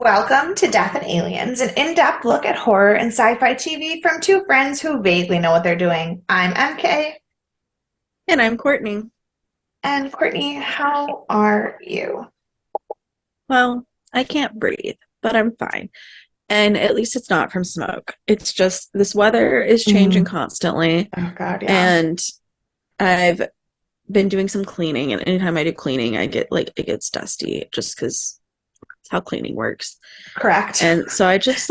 Welcome to Death and Aliens, an in-depth look at horror and sci-fi TV from two friends who vaguely know what they're doing. I'm MK, And I'm Courtney. and Courtney, how are you? Well, I can't breathe, but I'm fine. And at least it's not from smoke. It's just this weather is changing Mm. constantly. Oh God, yeah. And I've been doing some cleaning. And anytime I do cleaning, I get it gets dusty just because it's how cleaning works. Correct. And so I just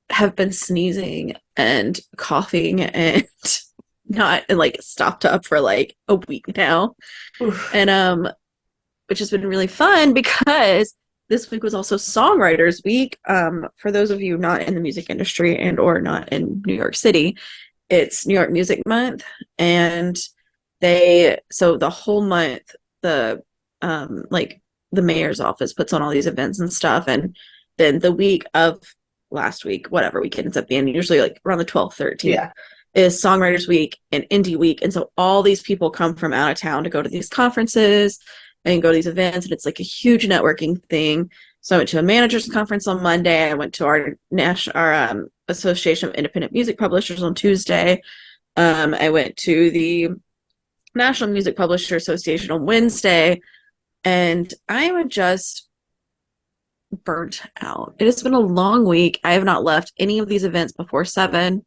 have been sneezing and coughing and not stopped up for a week now. Oof. And which has been really fun because this week was also Songwriters Week. For those of you not in the music industry and or not in New York City, it's New York Music Month, and the whole month the mayor's office puts on all these events and stuff, and then the week of last week, whatever week it ends up being, usually around the 12th, 13th, Yeah. is Songwriters Week and Indie Week, and so all these people come from out of town to go to these conferences and go to these events, and it's like a huge networking thing. So I went to a managers conference on Monday. I went to our Association of Independent Music Publishers on Tuesday. I went to the National Music Publisher Association on Wednesday, and I am just burnt out. It has been a long week. I have not left any of these events before 7.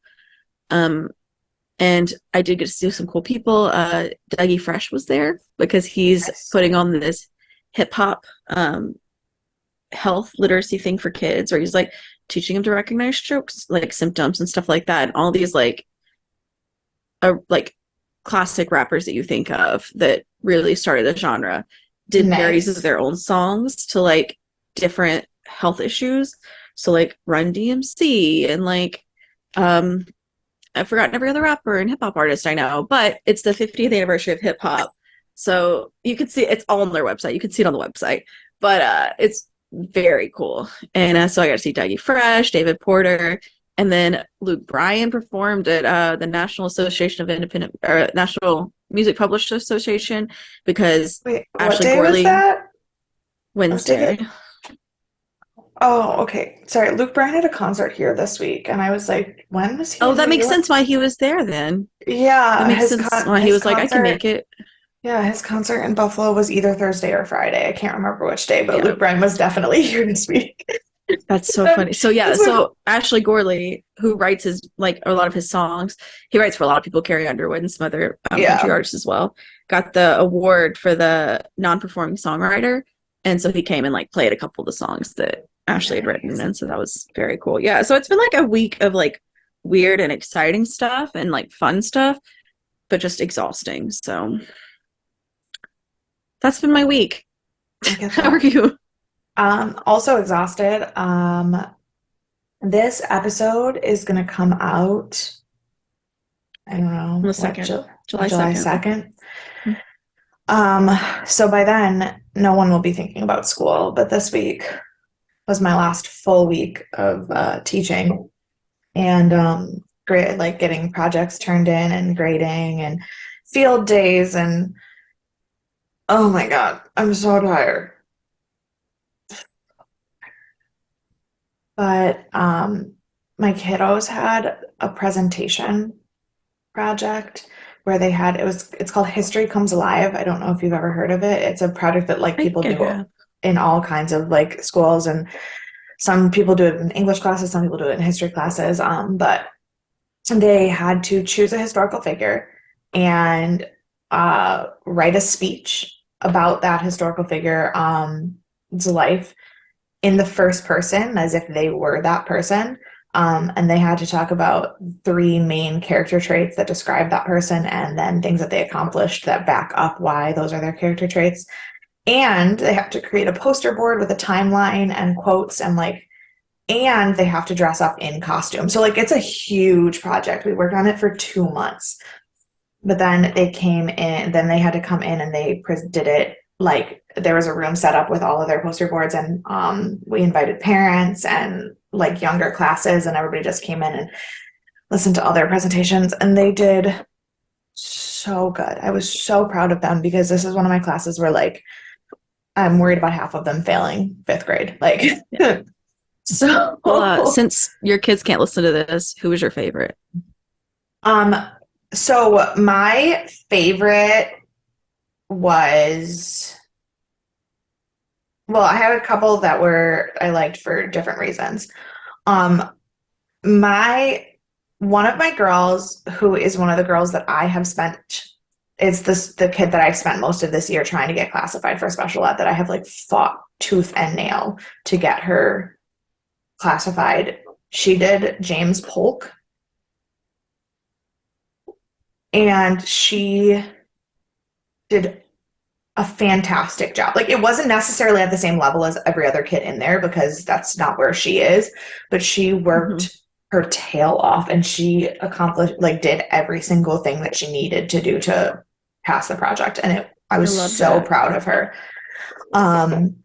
Um, and I did get to see some cool people. Dougie Fresh was there because he's Nice. putting on this hip hop health literacy thing for kids, where he's teaching them to recognize strokes, symptoms and stuff like that. And all these classic rappers that you think of that really started the genre did parodies of Nice. their own songs to different health issues. So Run DMC and I've forgotten every other rapper and hip hop artist I know, but it's the 50th anniversary of hip hop. So you can see it's all on their website. You can see it on the website, but it's very cool. And so I got to see Dougie Fresh, David Porter, and then Luke Bryan performed at the National Association of Independent or National Music Publishers Association because Wait, what Ashley day was Gorley that? What day? Wednesday. Oh, okay. Sorry, Luke Bryan had a concert here this week, and I was like, when was he Oh, in that New makes York? sense why he was there then. That Yeah, makes sense why he his was like, I can concert. make it. Yeah, his concert in Buffalo was either Thursday or Friday. I can't remember which day, but Yeah. Luke Bryan was definitely here this week. That's so Um, funny. So yeah, That's what, so Ashley Gorley, who writes his a lot of his songs, he writes for a lot of people, Carrie Underwood and some other country yeah. artists as well. Got the award for the non-performing songwriter, and so he came and played a couple of the songs that Ashley had written, Nice. and so that was very cool. Yeah, so it's been a week of weird and exciting stuff and fun stuff, but just exhausting. So that's been my week. I get How are that. you? Also exhausted. This episode is gonna come out, I don't On know, the second, July July 2nd. 2nd. Um, so by then, no one will be thinking about school, but this week was my last full week of teaching. And great, like getting projects turned in and grading and field days and oh my God, I'm so tired. But my kiddos had a presentation project where it's called History Comes Alive. I don't know if you've ever heard of it. It's a project that I people think I do have. in all kinds of schools, and some people do it in English classes, some people do it in history classes. But they had to choose a historical figure and write a speech about that historical figure life in the first person as if they were that person. And they had to talk about three main character traits that describe that person and then things that they accomplished that back up why those are their character traits. And they have to create a poster board with a timeline and quotes and they have to dress up in costume. So it's a huge project. We worked on it for 2 months. But then then they had to come in and they did it there was a room set up with all of their poster boards, and we invited parents and younger classes, and everybody just came in and listened to all their presentations, and they did so good. I was so proud of them because this is one of my classes where I'm worried about half of them failing fifth grade. Like, Yeah. so, Well, since your kids can't listen to this, who is your favorite? um, so my favorite was, well, I had a couple that were I liked for different reasons. Um, my one of my girls, who is one of the girls that I have spent, is this the kid that I've spent most of this year trying to get classified for special ed, that I have like fought tooth and nail to get her classified. She did James Polk, and she did a fantastic job. Like, it wasn't necessarily at the same level as every other kid in there because that's not where she is, but she Mm-hmm. worked her tail off and she accomplished, like, did every single thing that she needed to do to pass the project. And I I was love so that. proud of her. Um,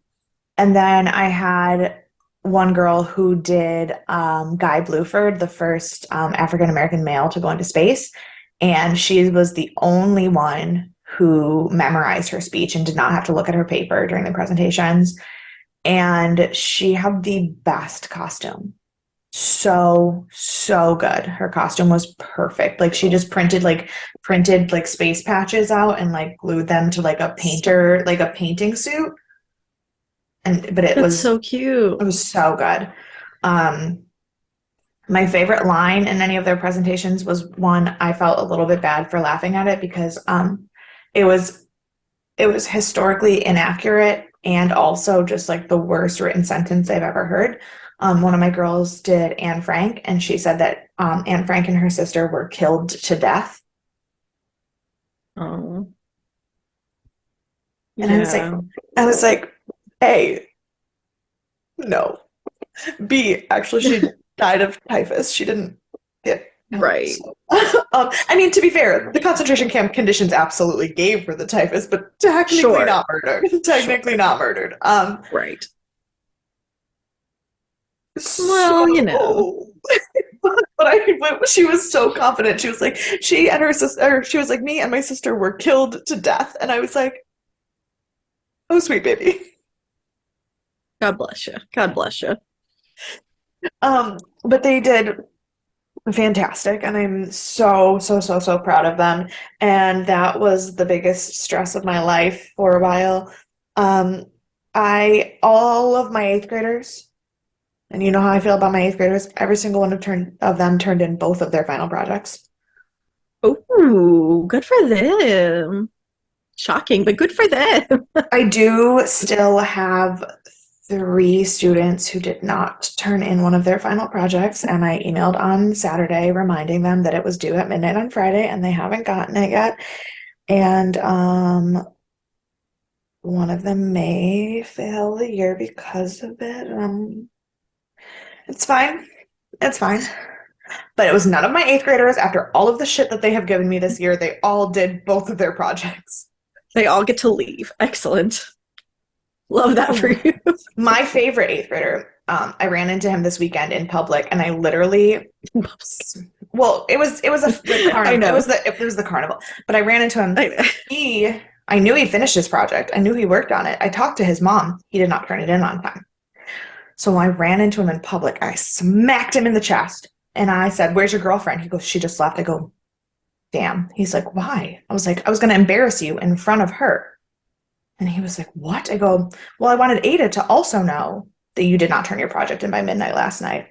and then I had one girl who did Guy Bluford, the first African American male to go into space. And she was the only one who memorized her speech and did not have to look at her paper during the presentations. And she had the best costume. So good. Her costume was perfect. Like, she just printed like space patches out and like glued them to like a painter, like a painting suit. And but That's so it cute. was so good. Um, my favorite line in any of their presentations was one I felt a little bit bad for laughing at it because it was it was historically inaccurate and also just like the worst written sentence I've ever heard. One of my girls did Anne Frank, and she said that Anne Frank and her sister were killed to death. Oh, And yeah. I was like, A, no. B, actually, she died of typhus. She didn't get killed. Right. So. I mean, to be fair, the concentration camp conditions absolutely gave her the typhus, but technically Sure. not murdered. Sure. Technically not murdered. Right. Well, So, but she was so confident. She was like, she and her sister, she was like, me and my sister were killed to death, and I was like, oh, sweet baby. God bless you. God bless you. But they did fantastic, and I'm so proud of them. And that was the biggest stress of my life for a while. Um, I all of my eighth graders, and you know how I feel about my eighth graders, every single one of them turned in both of their final projects. Ooh, good for them. Shocking, but good for them. I do still have three students who did not turn in one of their final projects, and I emailed on Saturday reminding them that it was due at midnight on Friday, and they haven't gotten it yet. And one of them may fail the year because of it. It's fine. It's fine. But it was none of my eighth graders. After all of the shit that they have given me this year, they all did both of their projects. They all get to leave. Excellent. Love that for you. My favorite eighth grader, I ran into him this weekend in public, and I literally, well, it was the I carnival. know. It was the carnival. But I ran into him. I know. I knew he finished his project. I knew he worked on it. I talked to his mom. He did not turn it in on time. So I ran into him in public. I smacked him in the chest, and I said, "Where's your girlfriend?" He goes, "She just left." I go, "Damn." He's like, "Why?" I was like, "I was going to embarrass you in front of her." And he was like, "What?" I go, "Well, I wanted Ada to also know that you did not turn your project in by midnight last night."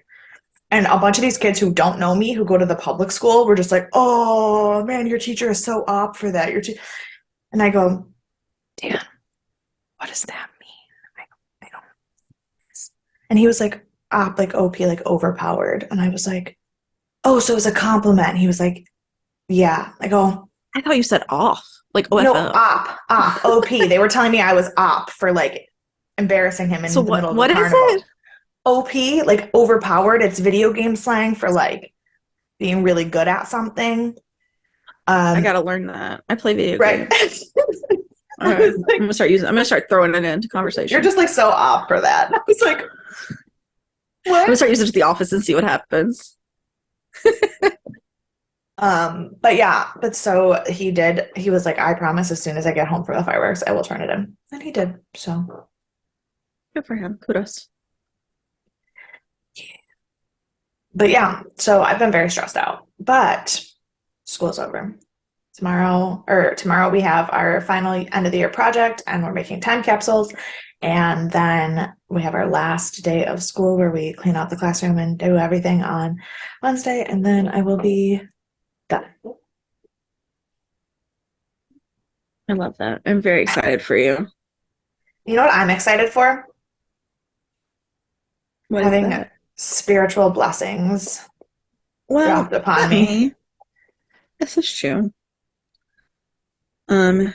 And a bunch of these kids who don't know me, who go to the public school, were just like, "Oh man, your teacher is so op for that." And I go, "Dan, what does that mean?" I don't. And he was like, "Op, like OP, like overpowered." And I was like, "Oh, so it was a compliment." And he was like, "Yeah." I go, I thought you said off, like "No, OFO. OP." They were telling me I was op for like embarrassing him So in the what? middle of the What is carnival. it? OP, like overpowered. It's video game slang for like being really good at something. I Um, gotta learn that. I play video right. games. All I right, was like, I'm gonna start throwing it into "You're conversation. just like so off for that." I was like, I'm gonna "What?" start using it to the office and see what happens. But yeah, but so he was like, I promise as soon as I get home from the fireworks, I will turn it in. And he did. So, Good for him. Kudos. but yeah, so I've been very stressed out, but school's over. Tomorrow we have our final end of the year project and we're making time capsules. And then we have our last day of school where we clean out the classroom and do everything on Wednesday. And then I will be done. I love that. I'm very excited for you. You know what I'm excited for? What is Having that? spiritual blessings Well, dropped upon not me. me. This is true. Um,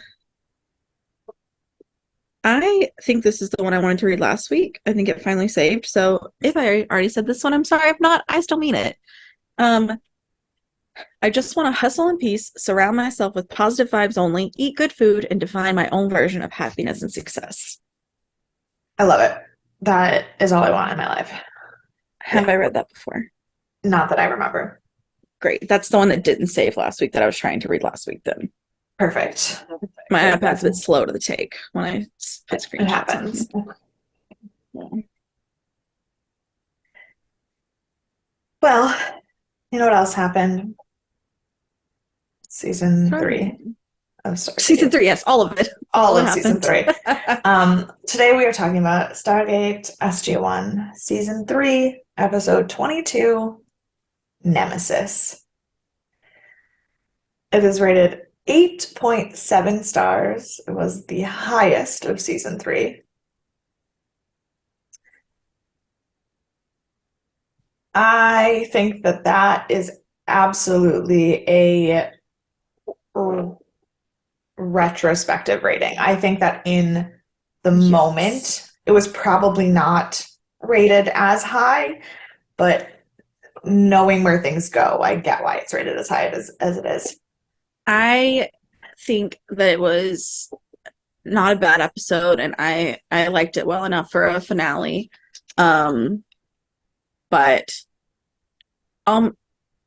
I think this is the one I wanted to read last week. I think it finally saved. So if I already said this one, I'm sorry. If not, I still mean it. Um, I just want to hustle in peace, surround myself with positive vibes only, eat good food, and define my own version of happiness and success. I love it. That is all I want in my life. Have Yeah, I read that before? not that I remember. Great. That's the one that didn't save last week that I was trying to read last week then. Perfect. My iPad's a bit slow to the take when I put It screenshots on happens. here. Well, you know what else happened? Season three Stargate. of Stargate. Season 3, yes, all of it. All What of season happened? 3. Today we are talking about Stargate SG-1, season 3, episode 22, Nemesis. It is rated 8.7 stars. It was the highest of season 3. I think that that is absolutely a retrospective rating. I think that in the moment, it was probably not rated as high, but knowing where things go, I get why it's rated as high as it is. I think that it was not a bad episode, and I liked it well enough for a finale. But I'll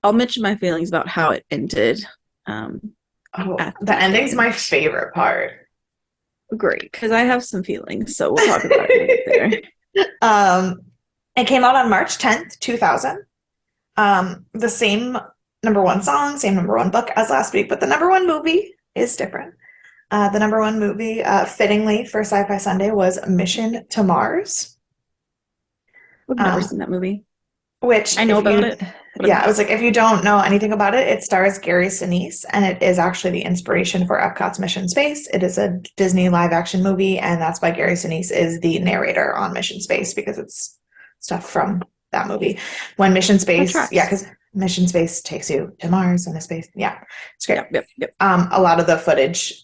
I'll mention my feelings about how it ended. Oh, At the the ending's end. my favorite part. Great, because I have some feelings, so we'll talk about it when we get there. It came out on March 10th, 2000. The same number one song, same number one book as last week, but the number one movie is different. The number one movie, fittingly for Sci-Fi Sunday, was Mission to Mars. I've never Um, seen that movie. which, I know about it, but yeah, I was like, if you don't know anything about it, it stars Gary Sinise, and it is actually the inspiration for Epcot's Mission Space. It is a Disney live action movie, and that's why Gary Sinise is the narrator on Mission Space because it's stuff from that movie. When Mission that Space, yeah, tracks. because Mission Space takes you to Mars and a space, yeah, it's great. Yep. A lot of the footage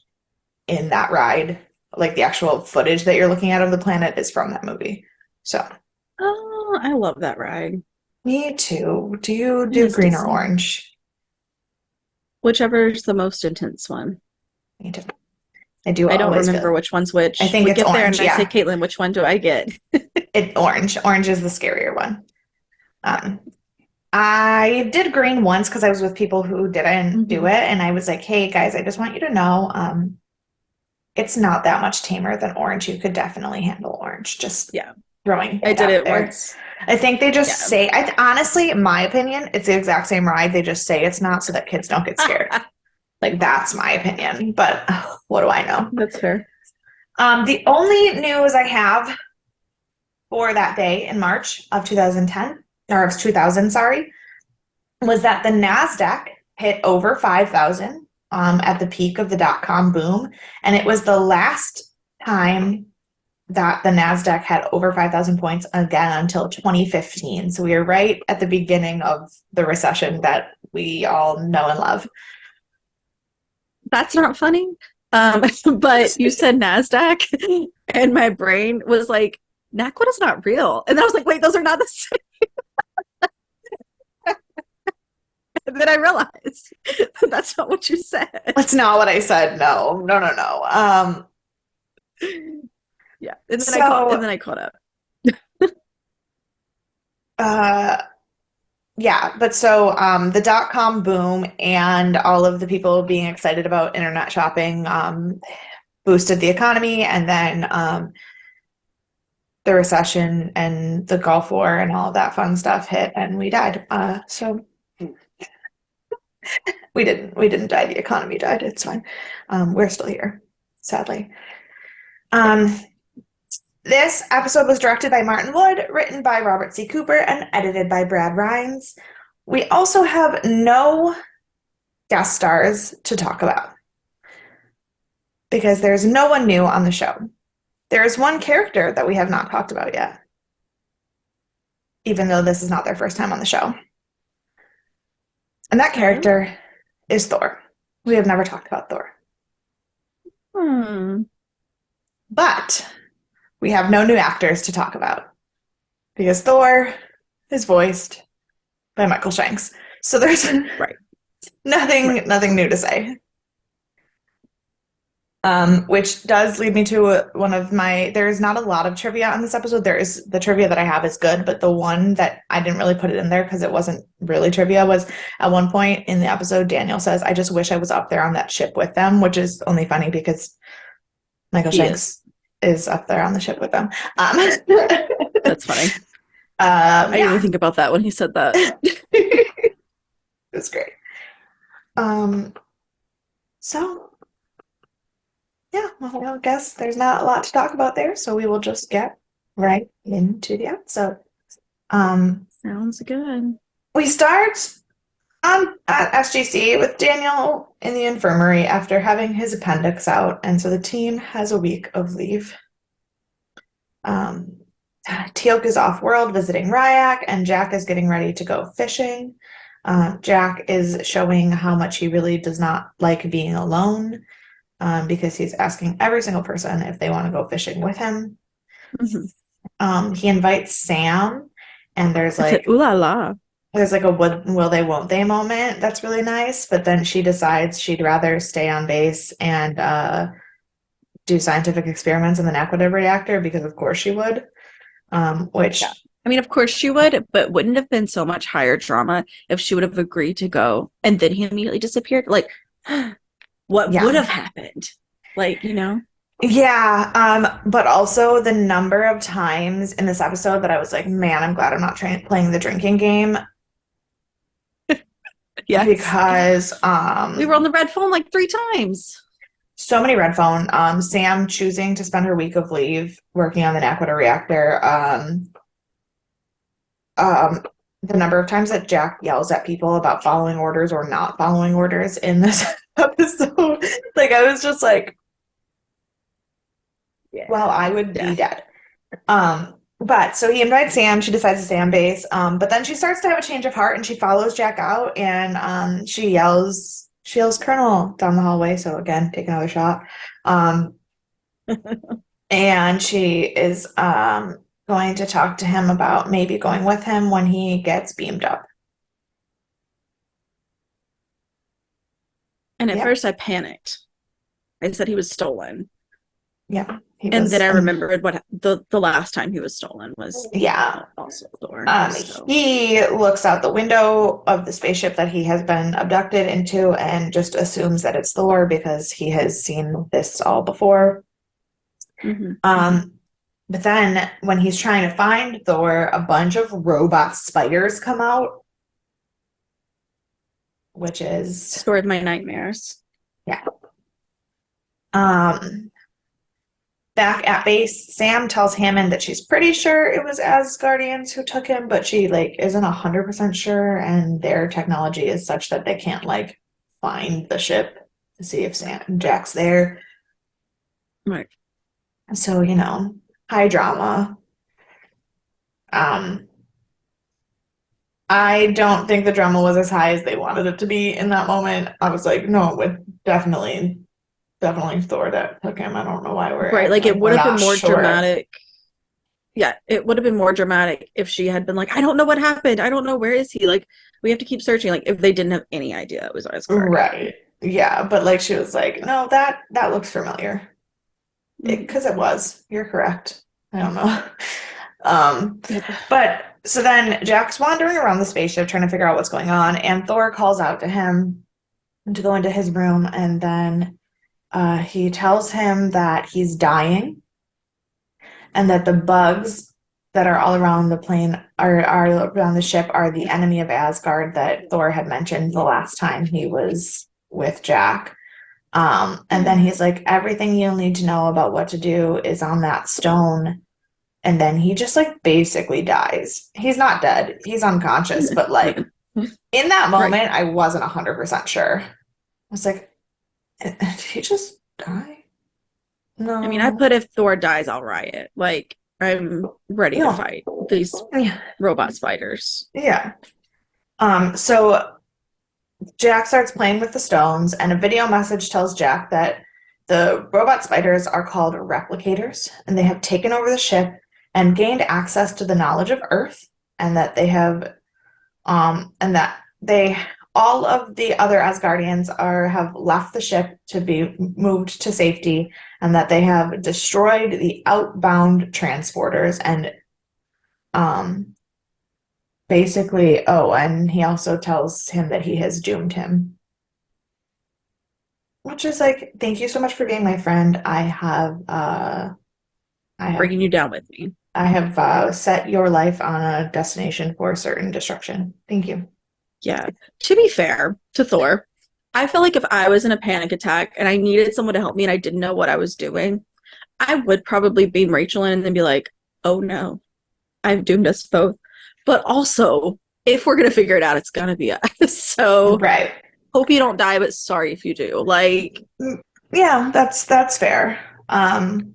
in that ride, like the actual footage that you're looking at of the planet, is from that movie. So, Oh, I love that ride. me too. Do you I do miss green or Disney. orange? Whichever's the most intense one. Me too. I do I don't always remember feel. which one's I which. think We it's get there and orange. I say, Yeah, Caitlin, which one do I get? orange. Orange is the scarier one. Yeah. Um, I did green once because I was with people who didn't do it, and I was like, "Hey guys, I just want you to know, it's not that much tamer than orange. You could definitely handle orange." Just Yeah. throwing I it did out it there. once. I think they just Yeah. say, honestly, in my opinion, it's the exact same ride. They just say it's not so that kids don't get scared. Like that's my opinion, but what do I know? That's fair. The only news I have for that day in March of 2010, or of 2000, sorry, was that the NASDAQ hit over 5,000 at the peak of the dot-com boom. And it was the last time that the NASDAQ had over 5,000 points again until 2015. So we are right at the beginning of the recession that we all know and love. That's not funny. But you said NASDAQ, and my brain was like, NACWA is not real. And then I was like, wait, those are not the same. And then I realized that's not what you said. That's not what I said. No. Yeah. And then So I caught up. uh Yeah, but so the dot-com boom and all of the people being excited about internet shopping boosted the economy, and then the recession and the Gulf War and all of that fun stuff hit, and we died. So we didn't die. The economy died. It's fine. We're still here, sadly. This episode was directed by Martin Wood, written by Robert C. Cooper, and edited by Brad Rines. We also have no guest stars to talk about because there's no one new on the show. There is one character that we have not talked about yet, even though this is not their first time on the show. And that character is Thor. We have never talked about Thor. But we have no new actors to talk about because Thor is voiced by Michael Shanks. So there's nothing new to say. Which does lead me to one of my, there's not a lot of trivia on this episode. The trivia that I have is good, but the one that I didn't really put it in there because it wasn't really trivia was at one point in the episode, Daniel says, I just wish I was up there on that ship with them, which is only funny because Michael Shanks is up there on the ship with them. That's funny. I didn't even think about that when he said that. It was great. So yeah, well, I guess there's not a lot to talk about there, so we will just get right into the episode. Sounds good. We start at SGC with Daniel in the infirmary after having his appendix out, and so the team has a week of leave. Teal'c is off-world visiting Ryak, and Jack is getting ready to go fishing. Jack is showing how much he really does not like being alone. Because he's asking every single person if they want to go fishing with him. Mm-hmm. He invites Sam, and there's like ooh la la. There's like a will they won't they moment that's really nice. But then she decides she'd rather stay on base and do scientific experiments in the aquative reactor because of course she would. Which I mean, of course she would, but wouldn't have been so much higher drama if she would have agreed to go and then he immediately disappeared. Like. What would have happened? Like, you know? Yeah, but also the number of times in this episode that I was like, man, I'm glad I'm not playing the drinking game. Yes. Because we were on the red phone like 3 times. So many red phone. Sam choosing to spend her week of leave working on the aquatic reactor. The number of times that Jack yells at people about following orders or not following orders in this episode. Like, I was just like, well, I would be dead. But so he invites Sam. She decides to stay on base. But then she starts to have a change of heart and she follows Jack out and she yells Colonel down the hallway. So again, take another shot. And she is going to talk to him about maybe going with him when he gets beamed up. And at first I panicked. I said he was stolen. Yeah. And then I remembered what the last time he was stolen was also Thor. He looks out the window of the spaceship that he has been abducted into and just assumes that it's Thor because he has seen this all before. Mm-hmm. But then when he's trying to find Thor, a bunch of robot spiders come out. Which is story of my nightmares. Yeah. Back at base, Sam tells Hammond that she's pretty sure it was Asgardians who took him, but she isn't 100% sure, and their technology is such that they can't find the ship to see if Jack's there. Right. So, high drama. I don't think the drama was as high as they wanted it to be in that moment. I was like, no, it would definitely Thor that took him. I don't know why we're right. It would have been more dramatic. Yeah, it would have been more dramatic if she had been like, I don't know what happened. I don't know, where is he? We have to keep searching. If they didn't have any idea it was Asgard. Right. Yeah, but she was like, no, that looks familiar. Because it was. You're correct. I don't know. But So then Jack's wandering around the spaceship trying to figure out what's going on, and Thor calls out to him to go into his room, and then he tells him that he's dying and that the bugs that are all around the plane are around the ship are the enemy of Asgard that Thor had mentioned the last time he was with Jack. And then he's like, everything you'll need to know about what to do is on that stone. And then he just like basically dies. He's not dead. He's unconscious, but like in that moment, I wasn't 100% sure. I was like, did he just die? No. I mean, I put if Thor dies, I'll riot. Like, I'm ready to fight these robot spiders. Yeah. So Jack starts playing with the stones, and a video message tells Jack that the robot spiders are called replicators, and they have taken over the ship and gained access to the knowledge of Earth, and that they have, and that they all of the other Asgardians have left the ship to be moved to safety, and that they have destroyed the outbound transporters and basically, and he also tells him that he has doomed him. Which is like, thank you so much for being my friend. I have Bringing you down with me. I have set your life on a destination for certain destruction. Thank you. Yeah. To be fair to Thor, I feel like if I was in a panic attack and I needed someone to help me and I didn't know what I was doing, I would probably beam Rachel in and then be like, oh no, I've doomed us both. But also, if we're going to figure it out, it's going to be us. So, right. Hope you don't die, but sorry if you do. Like, yeah, that's fair. And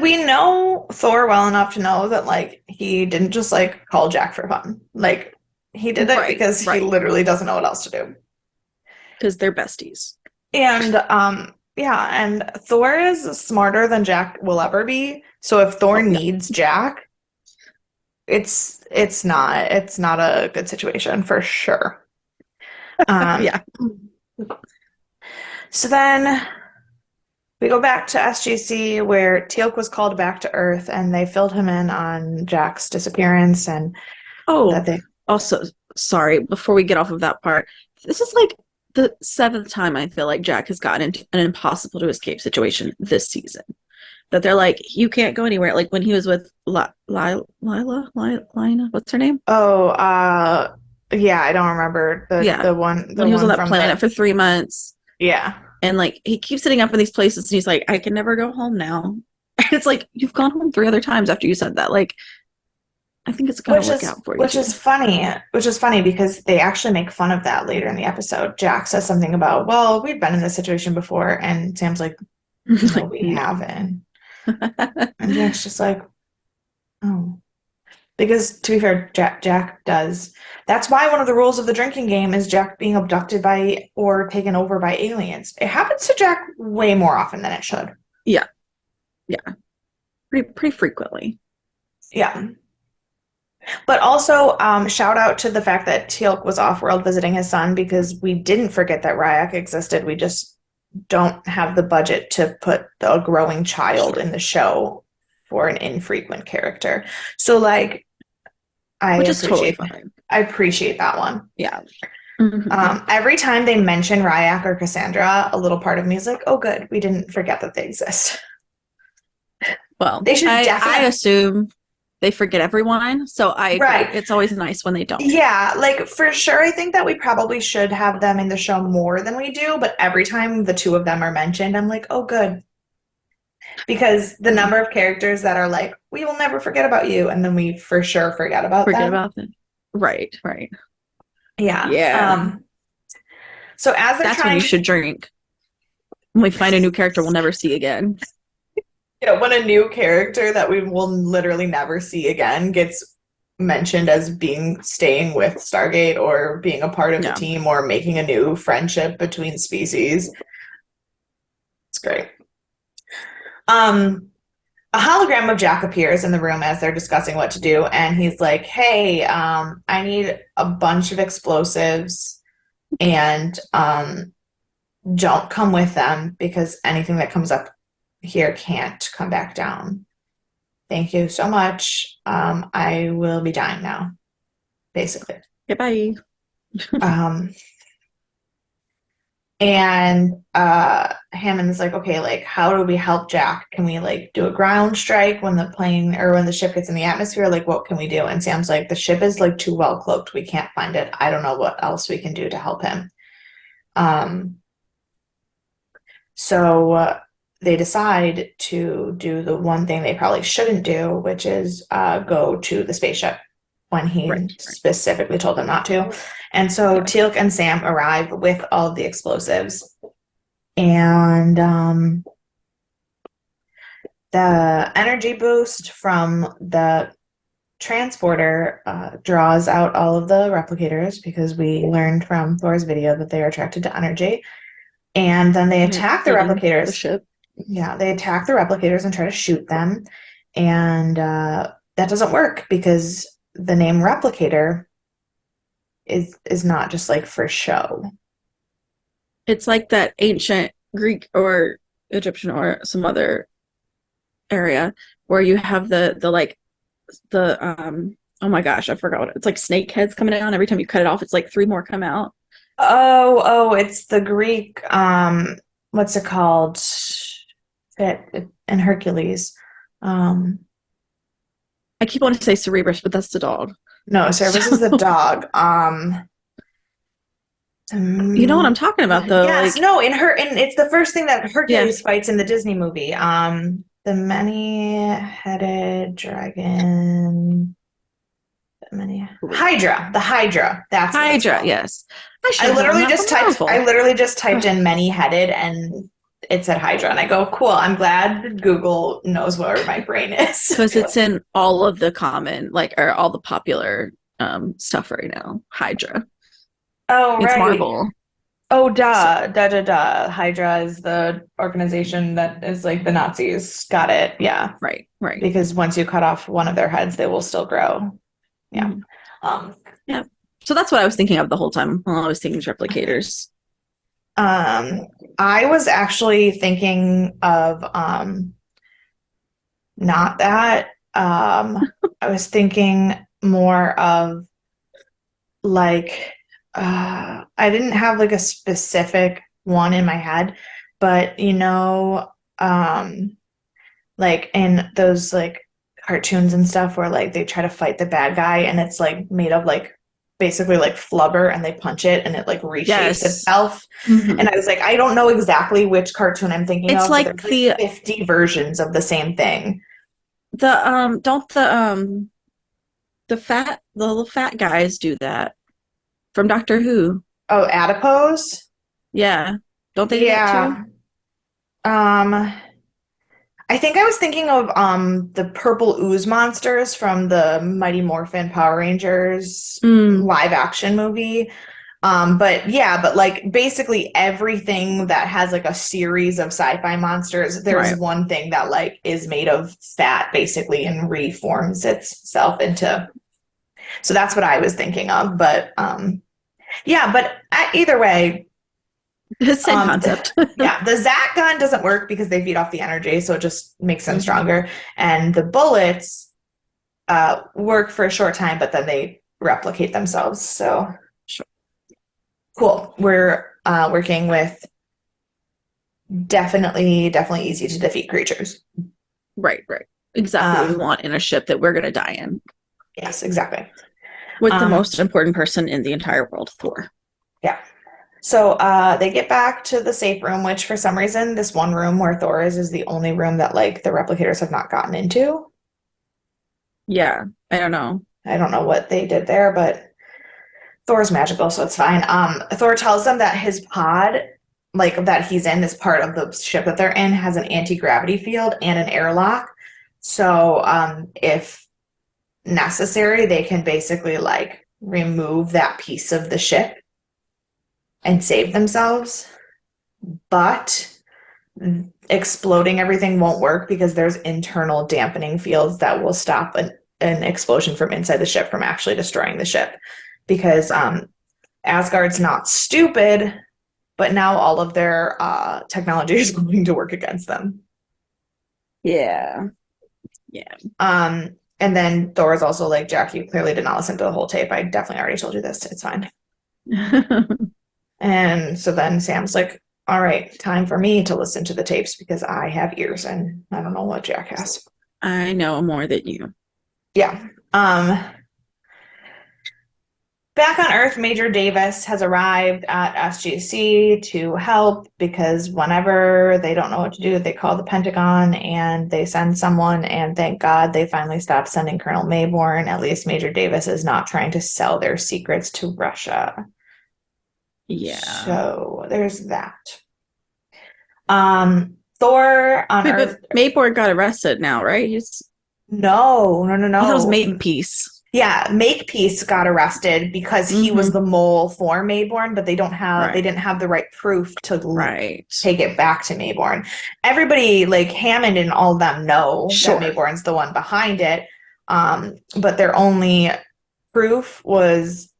we know Thor well enough to know that like he didn't just like call Jack for fun. Like he did it because he literally doesn't know what else to do. Because they're besties. And yeah, and Thor is smarter than Jack will ever be. So if Thor needs Jack, it's not a good situation for sure. Yeah. So then we go back to SGC where Teal'c was called back to Earth, and they filled him in on Jack's disappearance and also, sorry, before we get off of that part, this is like the 7th time I feel like Jack has gotten into an impossible to escape situation this season. That they're like, you can't go anywhere. Like when he was with Lila, what's her name? Oh, yeah, I don't remember the one. When he was on that planet for 3 months. Yeah. And like he keeps sitting up in these places and he's like, I can never go home now. And it's like, you've gone home 3 other times after you said that. Like, I think it's gonna work out for you. Which is funny because they actually make fun of that later in the episode. Jack says something about, well, we've been in this situation before, and Sam's like, no, we haven't. And Jack's just like, oh. Because to be fair, Jack does. That's why one of the rules of the drinking game is Jack being abducted by or taken over by aliens. It happens to Jack way more often than it should. Yeah. Pretty frequently. Yeah. But also, shout out to the fact that Teal'c was off-world visiting his son, because we didn't forget that Ryak existed. We just don't have the budget to put a growing child in the show for an infrequent character. So, like, I appreciate that one. Yeah. Every time they mention Ryak or Cassandra, a little part of me is like, oh, good, we didn't forget that they exist. Well, they should I assume they forget everyone, so I agree. Right. It's always nice when they don't. Yeah, like for sure, I think that we probably should have them in the show more than we do, but every time the two of them are mentioned, I'm like, oh, good. Because the number of characters that are like, we will never forget about you, and then we for sure forget about them. Right. Yeah. So as they're that's when you should drink. When we find a new character we'll never see again. Yeah, when a new character that we will literally never see again gets mentioned as staying with Stargate or being a part of the team or making a new friendship between species. It's great. A hologram of Jack appears in the room as they're discussing what to do, and he's like, hey, I need a bunch of explosives, and don't come with them because anything that comes up here can't come back down. Thank you so much. I will be dying now, basically. Goodbye. Um, and Hammond's like, okay, like, how do we help Jack? Can we like do a ground strike when the plane or when the ship gets in the atmosphere? Like, what can we do? And Sam's like, the ship is like too well cloaked. We can't find it. I don't know what else we can do to help him. Um, so they decide to do the one thing they probably shouldn't do, which is go to the spaceship when Right, he right. specifically told them not to. And so Yeah. Teal'c and Sam arrive with all of the explosives. And the energy boost from the transporter draws out all of the replicators because we learned from Thor's video that they are attracted to energy. And then they And they're attack the eating the replicators. ship. Yeah, they attack the replicators and try to shoot them. And that doesn't work because the name replicator is not just like for show. It's like that ancient Greek or Egyptian or some other area where you have the like the oh my gosh, I forgot what it's like snake heads coming out. Every time you cut it off, it's like three more come out. Oh, it's the Greek, what's it called? In Hercules. Um, I keep wanting to say Cerebrus, but that's the dog. no, Cerberus is the So dog. you know what I'm talking about though? Yes, Like, no, in it's the first thing that yeah, Hercules fights in the Disney movie. The many-headed dragon, Hydra, the Hydra. That's what it's Hydra, called. yes. I should have known that from I Marvel. literally just typed in many-headed and it said Hydra, and I go, cool. I'm glad Google knows where my brain is. Because it's in all of the common, like, or all the popular stuff right now. Hydra. Oh, It's right. Marvel. Oh, So, duh. Hydra is the organization that is like the Nazis. Got it. Yeah. right, right. Because once you cut off one of their heads, they will still grow. Yeah. Mhm. Um, Yeah. So that's what I was thinking of the whole time while I was thinking replicators. um, I was actually thinking of not that. I was thinking more of like I didn't have like a specific one in my head, but um like in those like cartoons and stuff where like they try to fight the bad guy and it's like made of like basically like flubber and they punch it and it like reshapes Yes. itself. Hmm. And I was like, I don't know exactly which cartoon I'm thinking It's of, but like there's like 50 versions of the same thing. don't the little fat guys do that from Doctor Who. Oh, adipose? Yeah. Don't they do that too? Yeah. Um, I think I was thinking of the purple ooze monsters from the Mighty Morphin Power Rangers Mm, live action movie. But yeah, but like basically everything that has like a series of sci-fi monsters, there's right. one thing that like is made of fat basically and reforms itself into. So that's what I was thinking of. But yeah, but either way, Same concept. yeah, the Zat gun doesn't work because they feed off the energy, so it just makes them Hmm. stronger. And the bullets work for a short time, but then they replicate themselves. So Sure. cool. We're working with definitely easy to defeat creatures. Right, right. Exactly what we Um, want in a ship that we're going to die in yes, exactly. with the Um, most important person in the entire world, Thor. yeah. So they get back to the safe room, which for some reason, this one room where Thor is the only room that like the replicators have not gotten into. Yeah, I don't know. I don't know what they did there, but Thor's magical, so it's fine. Thor tells them that his pod, like that he's in, this part of the ship that they're in, has an anti-gravity field and an airlock. So if necessary, they can basically like remove that piece of the ship and save themselves. But exploding everything won't work because there's internal dampening fields that will stop an explosion from inside the ship from actually destroying the ship. Because Asgard's not stupid, but now all of their technology is going to work against them. Yeah. Yeah. And then Thor is also like, Jack, you clearly did not listen to the whole tape. I definitely already told you this. It's fine. And so then Sam's like, all right, time for me to listen to the tapes because I have ears and I don't know what Jack has. I know more than you. Yeah. Back on Earth, Major Davis has arrived at SGC to help because whenever they don't know what to do, they call the Pentagon and they send someone. And thank God they finally stopped sending Colonel Mayborn. At least Major Davis is not trying to sell their secrets to Russia. Yeah. So there's that. Thor on Wait, Earth. but Mayborn got arrested now, right? No. Oh, that was Makepeace. Yeah, Makepeace got arrested because he was the mole for Mayborn, but they didn't have the right proof to take it back to Mayborn. Everybody, like Hammond and all of them, know that Mayborn's the one behind it. But their only proof was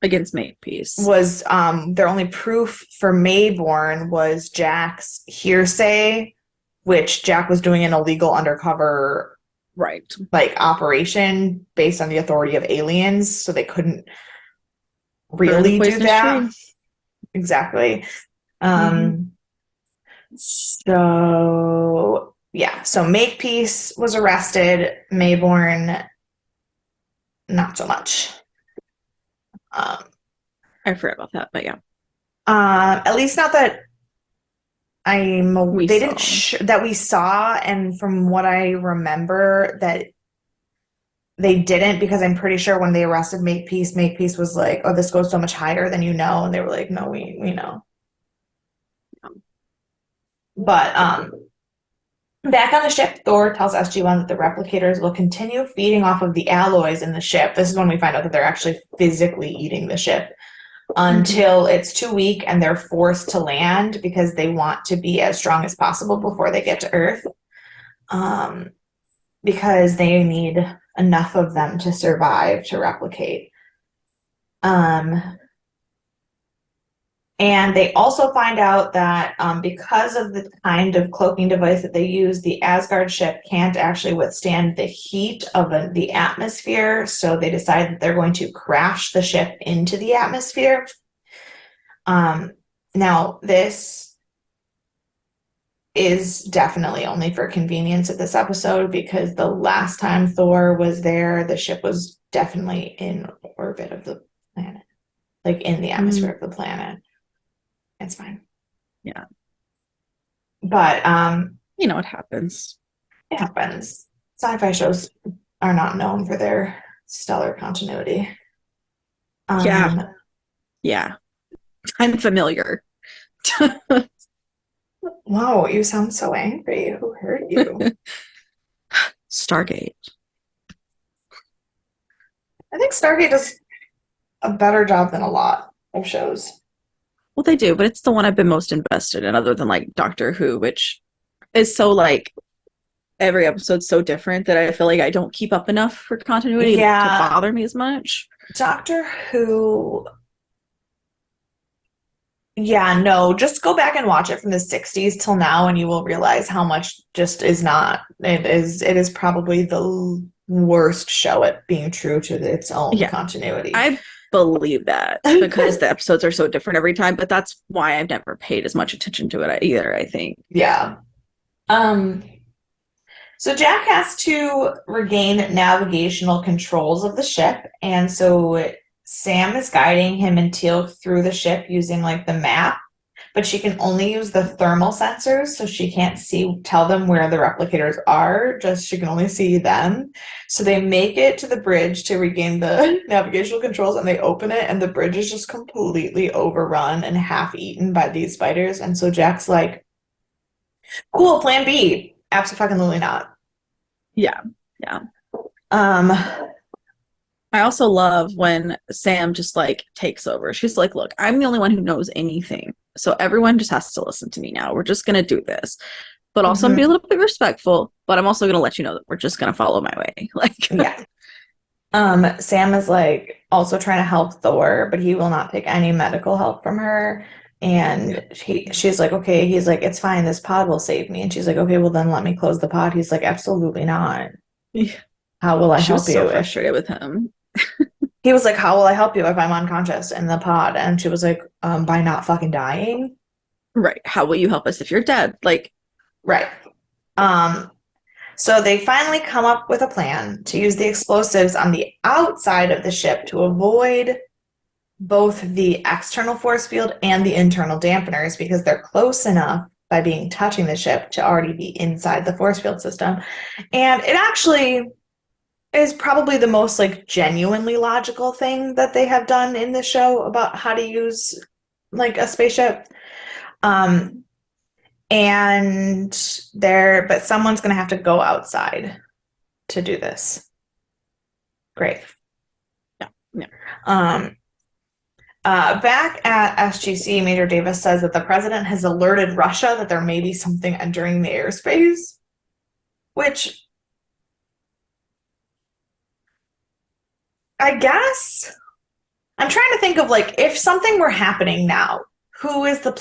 against Makepeace. Their only proof for Mayborn was Jack's hearsay, which Jack was doing an illegal undercover like operation based on the authority of aliens, so they couldn't really do that. Tree. Exactly. So yeah, so Makepeace was arrested, Mayborn not so much. I forgot about that, but yeah. At least not that that we saw, and from what I remember that they didn't, because I'm pretty sure when they arrested Makepeace was like, oh, this goes so much higher than you know. And they were like, no, we know. But back on the ship, Thor tells SG-1 that the replicators will continue feeding off of the alloys in the ship. This is when we find out that they're actually physically eating the ship until it's too weak and they're forced to land because they want to be as strong as possible before they get to Earth. Because they need enough of them to survive, to replicate. And they also find out that because of the kind of cloaking device that they use, the Asgard ship can't actually withstand the heat of the atmosphere. So they decide that they're going to crash the ship into the atmosphere. Now, this is definitely only for convenience at this episode because the last time Thor was there, the ship was definitely in orbit of the planet, like in the atmosphere of the planet. It's fine. Yeah. But you know, it happens. It happens. Sci-fi shows are not known for their stellar continuity. Yeah. I'm familiar. Wow, you sound so angry. Who hurt you? Stargate. I think Stargate does a better job than a lot of shows. Well, they do, but it's the one I've been most invested in, other than like Doctor Who, which is so like every episode's so different that I feel like I don't keep up enough for continuity to bother me as much. Doctor Who. Yeah, no, just go back and watch it from the 60s till now and you will realize how much just is not. It is probably the worst show at being true to its own continuity. I believe that because the episodes are so different every time, but that's why I've never paid as much attention to it either, I think. Yeah. So Jack has to regain navigational controls of the ship, and so Sam is guiding him and Teal through the ship using like the map, but she can only use the thermal sensors, so she can't tell them where the replicators are, just she can only see them. So they make it to the bridge to regain the navigational controls, and they open it, and the bridge is just completely overrun and half eaten by these spiders. And so Jack's like, cool, plan B. Absolutely not. Yeah. I also love when Sam just like takes over. She's like, look, I'm the only one who knows anything. So everyone just has to listen to me now. We're just going to do this. But also be a little bit respectful. But I'm also going to let you know that we're just going to follow my way. Like, yeah. Sam is like also trying to help Thor, but he will not take any medical help from her. And she's like, okay, he's like, it's fine, this pod will save me. And she's like, okay, well then let me close the pod. He's like, absolutely not. Yeah. How will I She help was so you if frustrated with him. he was like, how will I help you if I'm unconscious in the pod? And she was like, by not fucking dying. Right. How will you help us if you're dead? Like, Right. Um, so they finally come up with a plan to use the explosives on the outside of the ship to avoid both the external force field and the internal dampeners because they're close enough by being touching the ship to already be inside the force field system. And it actually is probably the most like genuinely logical thing that they have done in the show about how to use like a spaceship. Um, and but someone's gonna have to go outside to do this. Great. yeah, yeah. Um, Back at SGC, Major Davis says that the president has alerted Russia that there may be something entering the airspace, which I guess I'm trying to think of like if something were happening now, who is the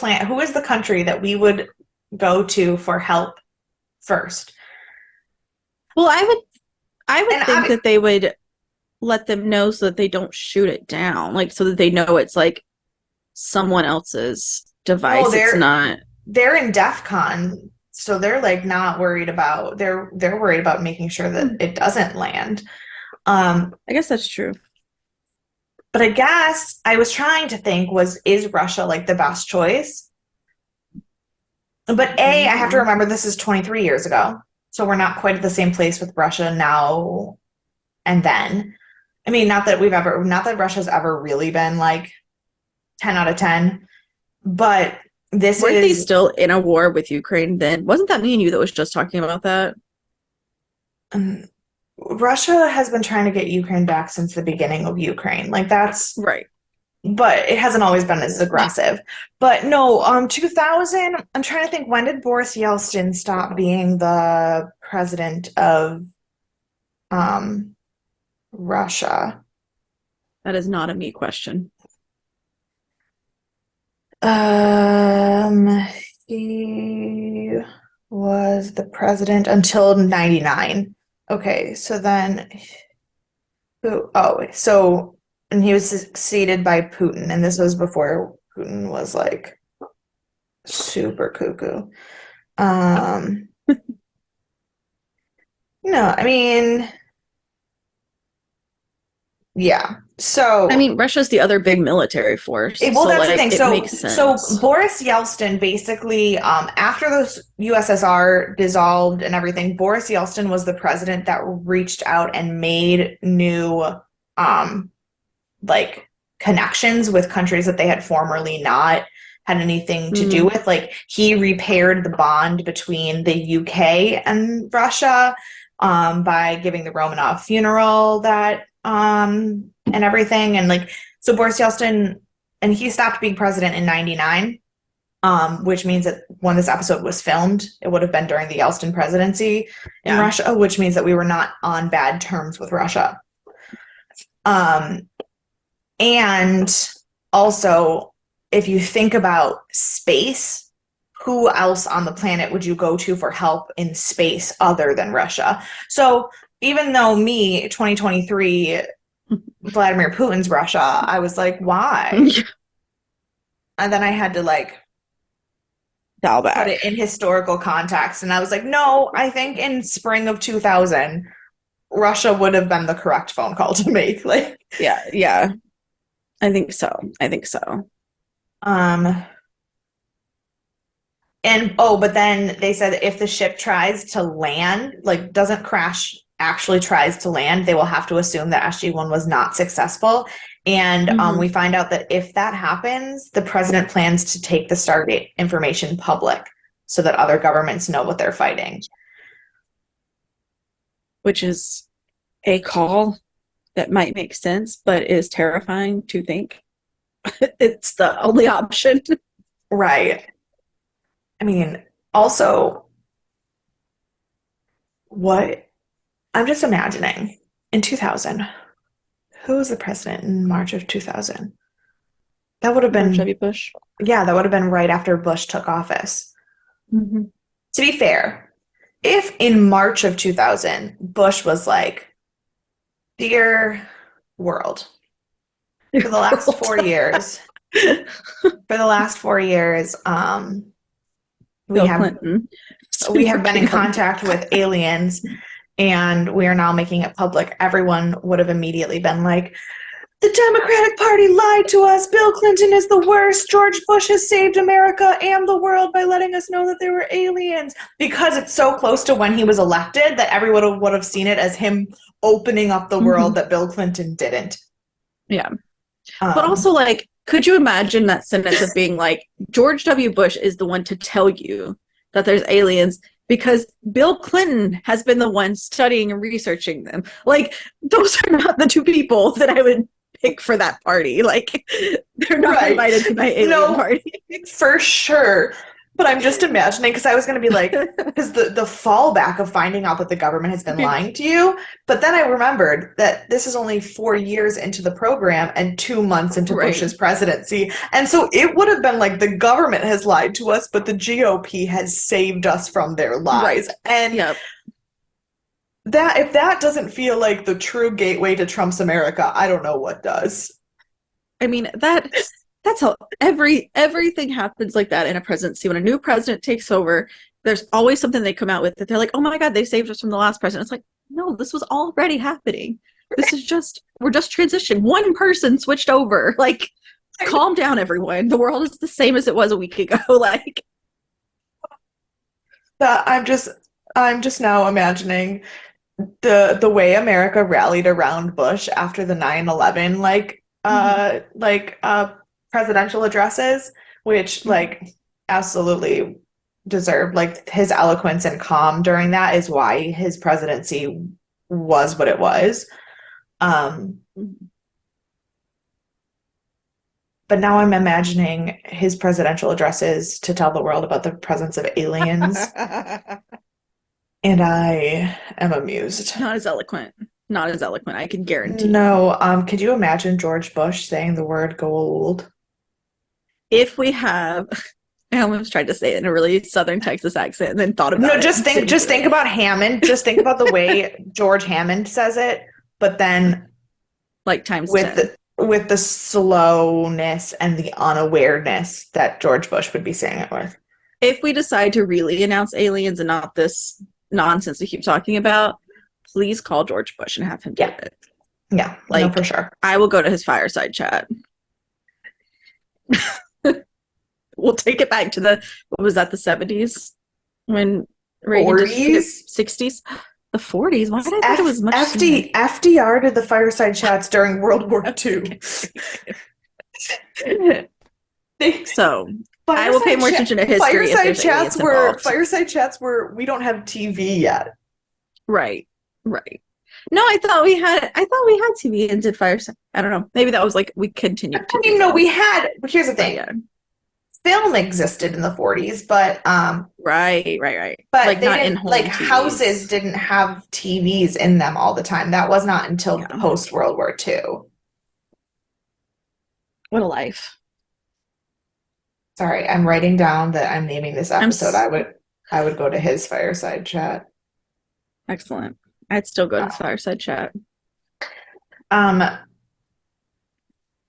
country that we would go to for help first? Well, I would And think that they would let them know so that they don't shoot it down, like so that they know it's like someone else's no, device. It's not. they're in DEF CON, so they're like not worried about they're worried about making sure that it doesn't land. I guess that's true. But I guess I was trying to think is Russia like the best choice? But I have to remember this is 23 years ago. So we're not quite at the same place with Russia now and then. I mean, not that Russia's ever really been like 10 out of 10, but this Weren't they is still in a war with Ukraine then? Wasn't that me and you that was just talking about that? um, Russia has been trying to get Ukraine back since the beginning of Ukraine. Like that's Right. but it hasn't always been as aggressive. But no, 2000, I'm trying to think, when did Boris Yeltsin stop being the president of um, Russia? That is not a me question. Um, he was the president until 99. Okay, so then and he was succeeded by Putin, and this was before Putin was like super cuckoo. Um, no, I mean, yeah. I mean, Russia's the other big military force, Well, so that's the like thing. it makes So sense. Boris Yeltsin basically, after the USSR dissolved and everything, Boris Yeltsin was the president that reached out and made new, um, like connections with countries that they had formerly not had anything to do with. Like he repaired the bond between the UK and Russia, by giving the Romanov funeral that, and everything. And like, so Boris Yeltsin, and he stopped being president in 99, which means that when this episode was filmed, it would have been during the Yeltsin presidency in Russia, which means that we were not on bad terms with Russia. And also, if you think about space, who else on the planet would you go to for help in space other than Russia? So even though 2023, Vladimir Putin's Russia, I was like, why? And then I had to like Dial put back. it in historical context. And I was like, no, I think in spring of 2000, Russia would have been the correct phone call to make. Like, Yeah. I think so. I think so. um, and but then they said if the ship tries to land, like doesn't crash, actually tries to land, they will have to assume that SG-1 was not successful. And we find out that if that happens, the president plans to take the Stargate information public so that other governments know what they're fighting. Which is a call that might make sense, but is terrifying to think. It's the only option. Right. I mean, also, what I'm just imagining in 2000, who was the president in March of 2000? That would have George been, W. Bush. yeah, that would have been right after Bush took office. Mm-hmm. To be fair, if in March of 2000, Bush was like, Dear world, for the last 4 years, we Bill have Clinton. we have been in Working on contact with aliens and we are now making it public. Everyone would have immediately been like, the Democratic Party lied to us. Bill Clinton is the worst. George Bush has saved America and the world by letting us know that there were aliens. Because it's so close to when he was elected that everyone would have seen it as him opening up the world that Bill Clinton didn't. Yeah. But also, like, could you imagine that sentence of being like, George W. Bush is the one to tell you that there's aliens because Bill Clinton has been the one studying and researching them. Like, those are not the two people that I would pick for that party. Like, they're not invited to my alien party. For sure. But I'm just imagining, because I was going to be like, because the fallback of finding out that the government has been lying to you. But then I remembered that this is only 4 years into the program and 2 months into Bush's presidency. And so it would have been like the government has lied to us, but the GOP has saved us from their lies. And that if that doesn't feel like the true gateway to Trump's America, I don't know what does. I mean, that's how everything happens like that in a presidency. When a new president takes over, there's always something they come out with that they're like, oh my God, they saved us from the last president. It's like, no, this was already happening. This is we're just transitioning. One person switched over. Like, calm down, everyone. The world is the same as it was a week ago. Like, I'm just now imagining the way America rallied around Bush after the 9/11 presidential addresses, which like absolutely deserved, like his eloquence and calm during that is why his presidency was what it was. But now I'm imagining his presidential addresses to tell the world about the presence of aliens. And I am amused. Not as eloquent. Not as eloquent, I can guarantee. No, could you imagine George Bush saying the word gold? If we have, I almost tried to say it in a really Southern Texas accent and then thought about it. No, just think about Hammond. Just think about the way George Hammond says it, but then like times with 10. With the slowness and the unawareness that George Bush would be saying it with. If we decide to really announce aliens and not this nonsense we keep talking about, please call George Bush and have him do it. Yeah, like, no, for sure. I will go to his fireside chat. We'll take it back to what was that, the 70s? When Reagan 40s? 60s? The 40s? Why did I think it was much FDR did the fireside chats during World War II. So I will pay more attention to history. Fireside chats were we don't have TV yet. Right. No, I thought we had TV and did fireside. I don't know. Maybe that was like we continued. I mean, no, we had. But here's the thing: film existed in the 40s, but right. But like they not didn't, in home like TVs. Houses didn't have TVs in them all the time. That was not until post World War II. What a life! Sorry, I'm writing down that I'm naming this episode. I would go to his fireside chat. Excellent. I'd still go to his fireside chat.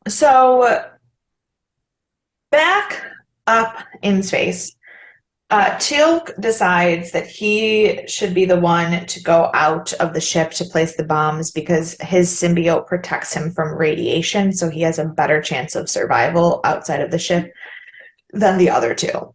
So back up in space, Teal'c decides that he should be the one to go out of the ship to place the bombs because his symbiote protects him from radiation, so he has a better chance of survival outside of the ship than the other two.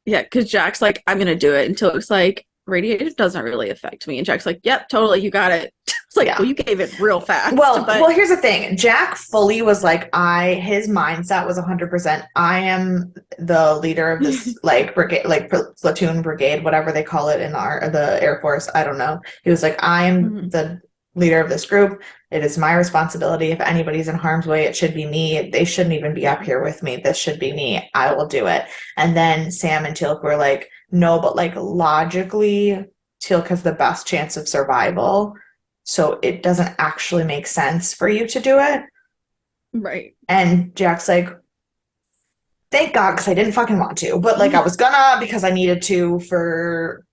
Yeah, because Jack's like, I'm gonna do it, and Teal'c's like, radiation doesn't really affect me, and Jack's like, yep, totally, you got it. It's like, well, you gave it real fast. Well, here's the thing. Jack fully was like, his mindset was 100%. I am the leader of this like brigade, like platoon, brigade, whatever they call it in the Air Force. I don't know. He was like, I am the leader of this group. It is my responsibility. If anybody's in harm's way, it should be me. They shouldn't even be up here with me. This should be me. I will do it. And then Sam and Teal'c were like, no, but like logically, Teal'c has the best chance of survival. So it doesn't actually make sense for you to do it. Right. And Jack's like, Thank God, because I didn't fucking want to. But like I was gonna because I needed to for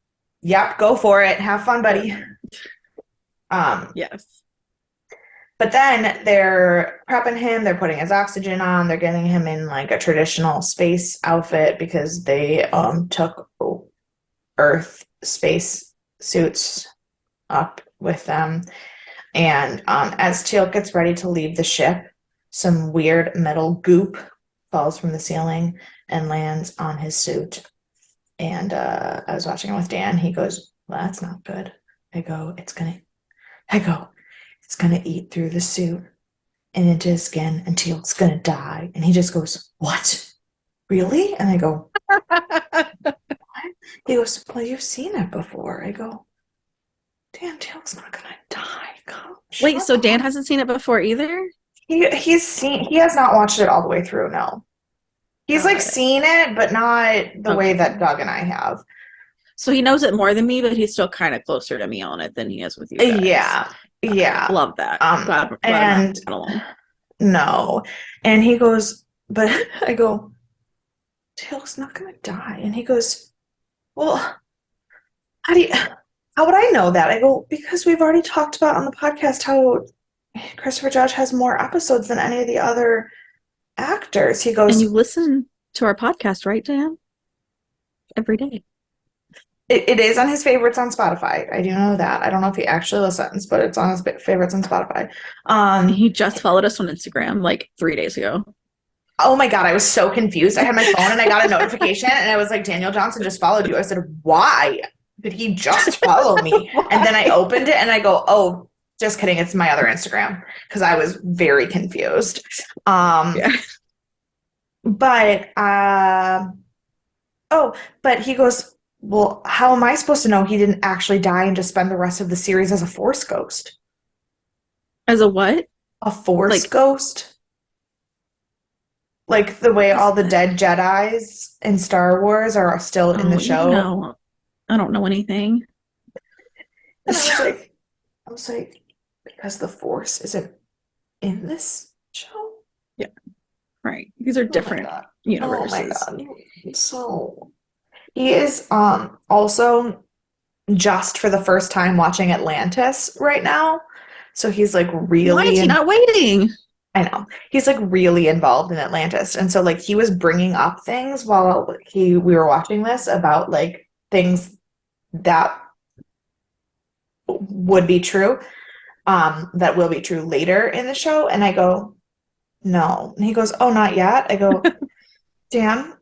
yep, go for it. Have fun, buddy. Yes. But then they're prepping him, they're putting his oxygen on, they're getting him in like a traditional space outfit because they took Earth space suits up with them. And as Teal gets ready to leave the ship, some weird metal goop falls from the ceiling and lands on his suit. And I was watching it with Dan. He goes, "Well, that's not good." I go, it's gonna eat through the suit and into his skin and Teal's gonna die." And he just goes, "What? Really?" And I go, "What?" He goes, "Well, you've seen it before." I go, "Dan, Teal's not gonna die. Come, Wait, shut so Dan up." hasn't seen it before either? He has not watched it all the way through, no. He's like Got it. seen it, but not the way Okay. that Doug and I have. So he knows it more than me, but he's still kind of closer to me on it than he is with you guys. Yeah, Okay. yeah. Love that. Glad I'm not And alone. no. And he goes, but I go, "Taylor's not gonna die." And he goes, "Well, how do you, how would I know that?" I go, "Because we've already talked about on the podcast how Christopher Judge has more episodes than any of the other actors." He And you goes, listen to our podcast, right, Dan? Every day. it is on his favorites on Spotify. I do know that. I don't know if he actually listens, but it's on his favorites on Spotify. Um, He just followed us on Instagram like 3 days ago. oh my God, I was so confused. I had my phone and I got a notification and I was like, "Daniel Johnson just followed you." I said, "Why did he just follow me?" And then I opened it and I go, "Oh, just kidding. It's my other Instagram." Because I was very confused. Yeah. But oh, but he goes, "Well, how am I supposed to know he didn't actually die and just spend the rest of the series as a Force ghost?" As a what? A Force Like, ghost? Like the way what is all the that? dead Jedis in Star Wars are still in the Oh, you show. know, I don't know anything. And I was like, because the Force isn't in this show? Yeah, right. These are Oh my different God. Oh my universes. God. So he is also just for the first time watching Atlantis right now. So he's like Why is really he in not waiting? I know. He's like really involved in Atlantis. And so like he was bringing up things while we were watching this about like things that would be true, that will be true later in the show. And I go, "No." And he goes, "Oh, not yet." I go, "Dan,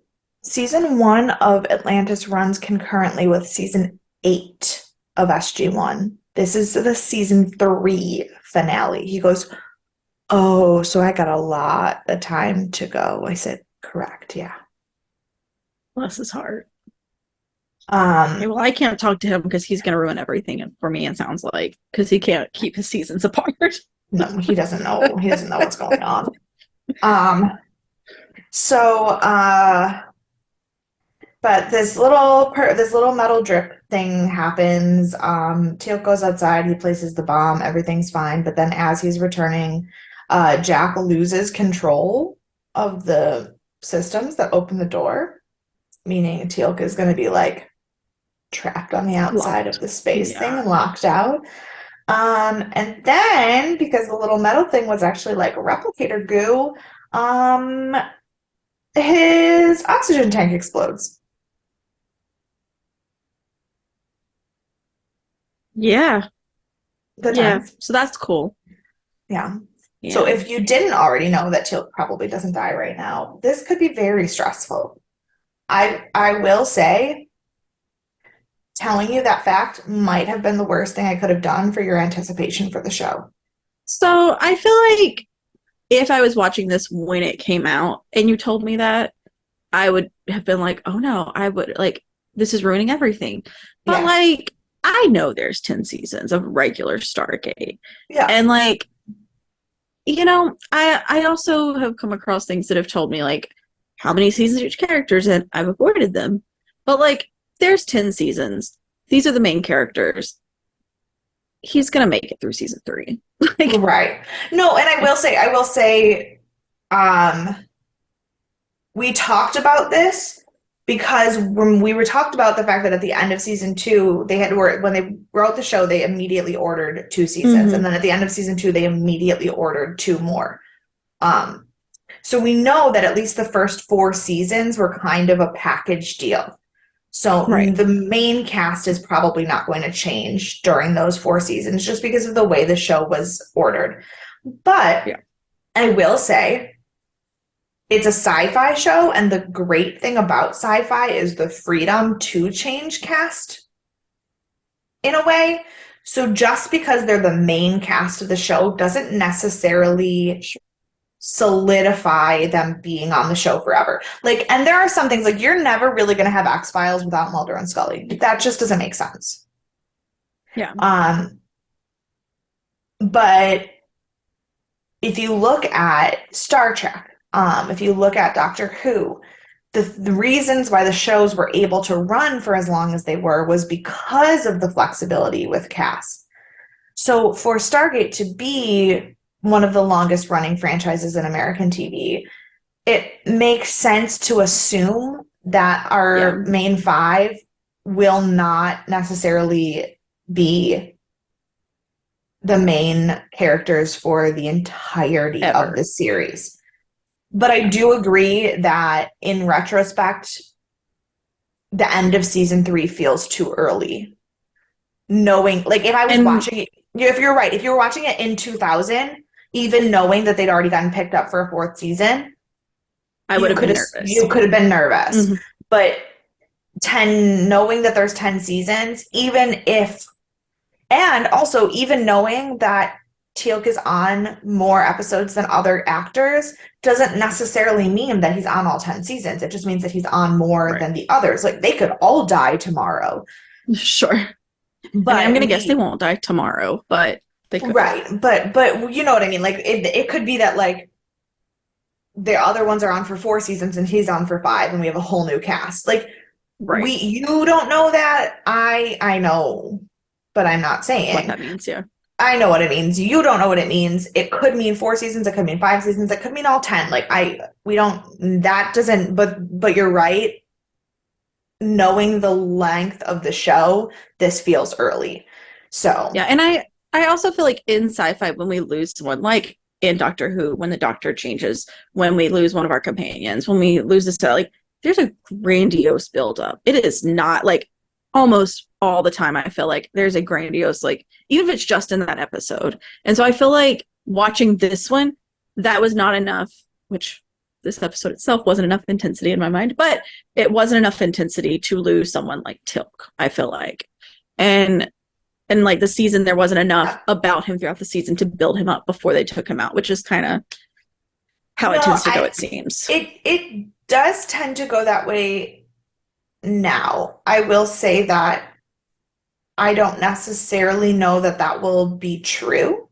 season 1 of Atlantis runs concurrently with season 8 of SG-1. This is the season 3 finale." He goes, "Oh, so I got a lot of time to go." I said, "Correct, yeah." Bless his heart. Okay, Um, well, I can't talk to him because he's going to ruin everything for me, it sounds like, because he can't keep his seasons apart. no, he doesn't know. He doesn't know what's going on. Um, so, but this little metal drip thing happens. Teal goes outside, he places the bomb, everything's fine. But then as he's returning, Jack loses control of the systems that open the door, meaning Teal'c is going to be like trapped on the outside of Locked. the space thing Yeah. and locked out. And then because the little metal thing was actually like replicator goo, um, his oxygen tank explodes. Yeah. Good Yeah. times. So that's cool. Yeah. So Yeah. if you didn't already know that Teal probably doesn't die right now, this could be very stressful. I will say, telling you that fact might have been the worst thing I could have done for your anticipation for the show. So I feel like if I was watching this when it came out and you told me that, I would have been like, oh no, I would like, this is ruining everything. But Yeah. like, I know there's 10 seasons of regular Stargate. Yeah. And like, I also have come across things that have told me like how many seasons each character's in. I've avoided them. But like, there's 10 seasons. These are the main characters. He's gonna make it through season 3. Like, Right. No, and I will say, um, we talked about this because when we were talked about the fact that at the end of season 2, when they wrote the show, they immediately ordered 2 seasons. And then at the end of season 2, they immediately ordered 2 more. So we know that at least the first 4 seasons were kind of a package deal. So the main cast is probably not going to change during those 4 seasons just because of the way the show was ordered. But I will say it's a sci-fi show, and the great thing about sci-fi is the freedom to change cast in a way. So just because they're the main cast of the show doesn't necessarily solidify them being on the show forever. Like, and there are some things like you're never really going to have X-Files without Mulder and Scully. That just doesn't make sense. Yeah. But if you look at Star Trek, if you look at Doctor Who, the reasons why the shows were able to run for as long as they were was because of the flexibility with cast. So for Stargate to be one of the longest running franchises in American TV, it makes sense to assume that our main 5 will not necessarily be the main characters for the entirety of the series. But I do agree that in retrospect, the end of season 3 feels too early. Knowing, like, if I was watching it, if you're right, if you were watching it in 2000, even knowing that they'd already gotten picked up for a 4th season, I would have been nervous. You could have been nervous. Mm-hmm. But knowing that there's 10 seasons, and also even knowing that Teal'c is on more episodes than other actors doesn't necessarily mean that he's on all 10 seasons. It just means that he's on more than the others. Like, they could all die tomorrow. Sure. But I'm going to guess they won't die tomorrow, but they could. Right. But you know what I mean? Like, it could be that, like, the other ones are on for 4 seasons and he's on for 5 and we have a whole new cast. Like, you don't know that. I know, but I'm not saying what that means. Yeah. I know what it means. You don't know what it means. It could mean 4 seasons. It could mean 5 seasons. It could mean all 10. Like, but you're right. Knowing the length of the show, this feels early. So. Yeah. And I also feel like in sci-fi, when we lose someone, like in Doctor Who, when the Doctor changes, when we lose one of our companions, when we lose this, like, there's a grandiose buildup. It is not like almost all the time. I feel like there's a grandiose, like, even if it's just in that episode. And so I feel like watching this one, that was not enough, which this episode itself wasn't enough intensity in my mind, but it wasn't enough intensity to lose someone like Teal'c, I feel like. And like the season, there wasn't enough about him throughout the season to build him up before they took him out, which is kind of how it tends to go, it seems. It does tend to go that way now. I will say that I don't necessarily know that will be true,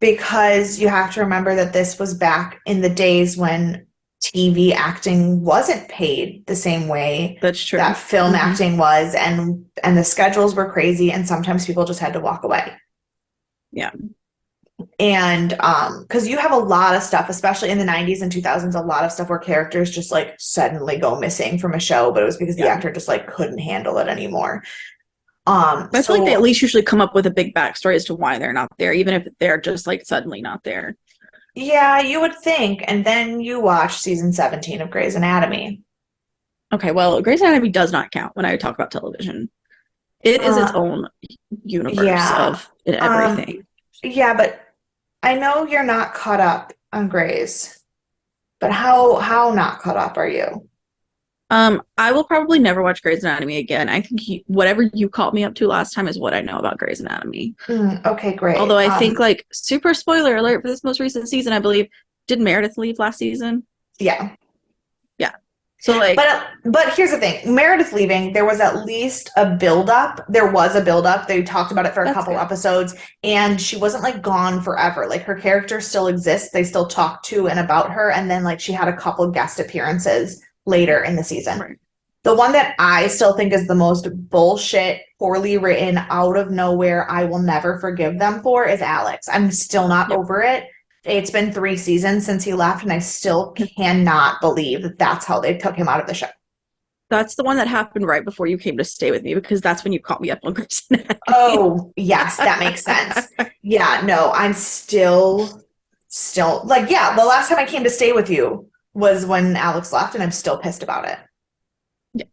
because you have to remember that this was back in the days when TV acting wasn't paid the same way that's true that film acting was, and the schedules were crazy, and sometimes people just had to walk away. Yeah. And because you have a lot of stuff, especially in the 90s and 2000s, a lot of stuff where characters just like suddenly go missing from a show, but it was because the actor just like couldn't handle it anymore. I feel like they at least usually come up with a big backstory as to why they're not there, even if they're just like suddenly not there. Yeah, you would think. And then you watch season 17 of Grey's Anatomy. Okay, well, Grey's Anatomy does not count when I talk about television. It is its own universe of everything. Yeah, but I know you're not caught up on Grey's, but how not caught up are you? I will probably never watch Grey's Anatomy again. I think whatever you called me up to last time is what I know about Grey's Anatomy. Okay, great. Although I think, like, super spoiler alert for this most recent season, I believe, did Meredith leave last season? Yeah. Yeah. So, like... But here's the thing. Meredith leaving, there was at least a build-up. There was a build-up. They talked about it for a couple episodes, and she wasn't, like, gone forever. Like, her character still exists. They still talk to and about her, and then, like, she had a couple guest appearances later in the season. Right. The one that I still think is the most bullshit, poorly written, out of nowhere, I will never forgive them for, is Alex. I'm still not over it. It's been 3 seasons since he left, and I still cannot believe that that's how they took him out of the show. That's the one that happened right before you came to stay with me because that's when you caught me up on Grey's Anatomy. Oh, yes, that makes sense. Yeah, no, I'm still like, yeah, the last time I came to stay with you was when Alex left, and I'm still pissed about it. Yeah.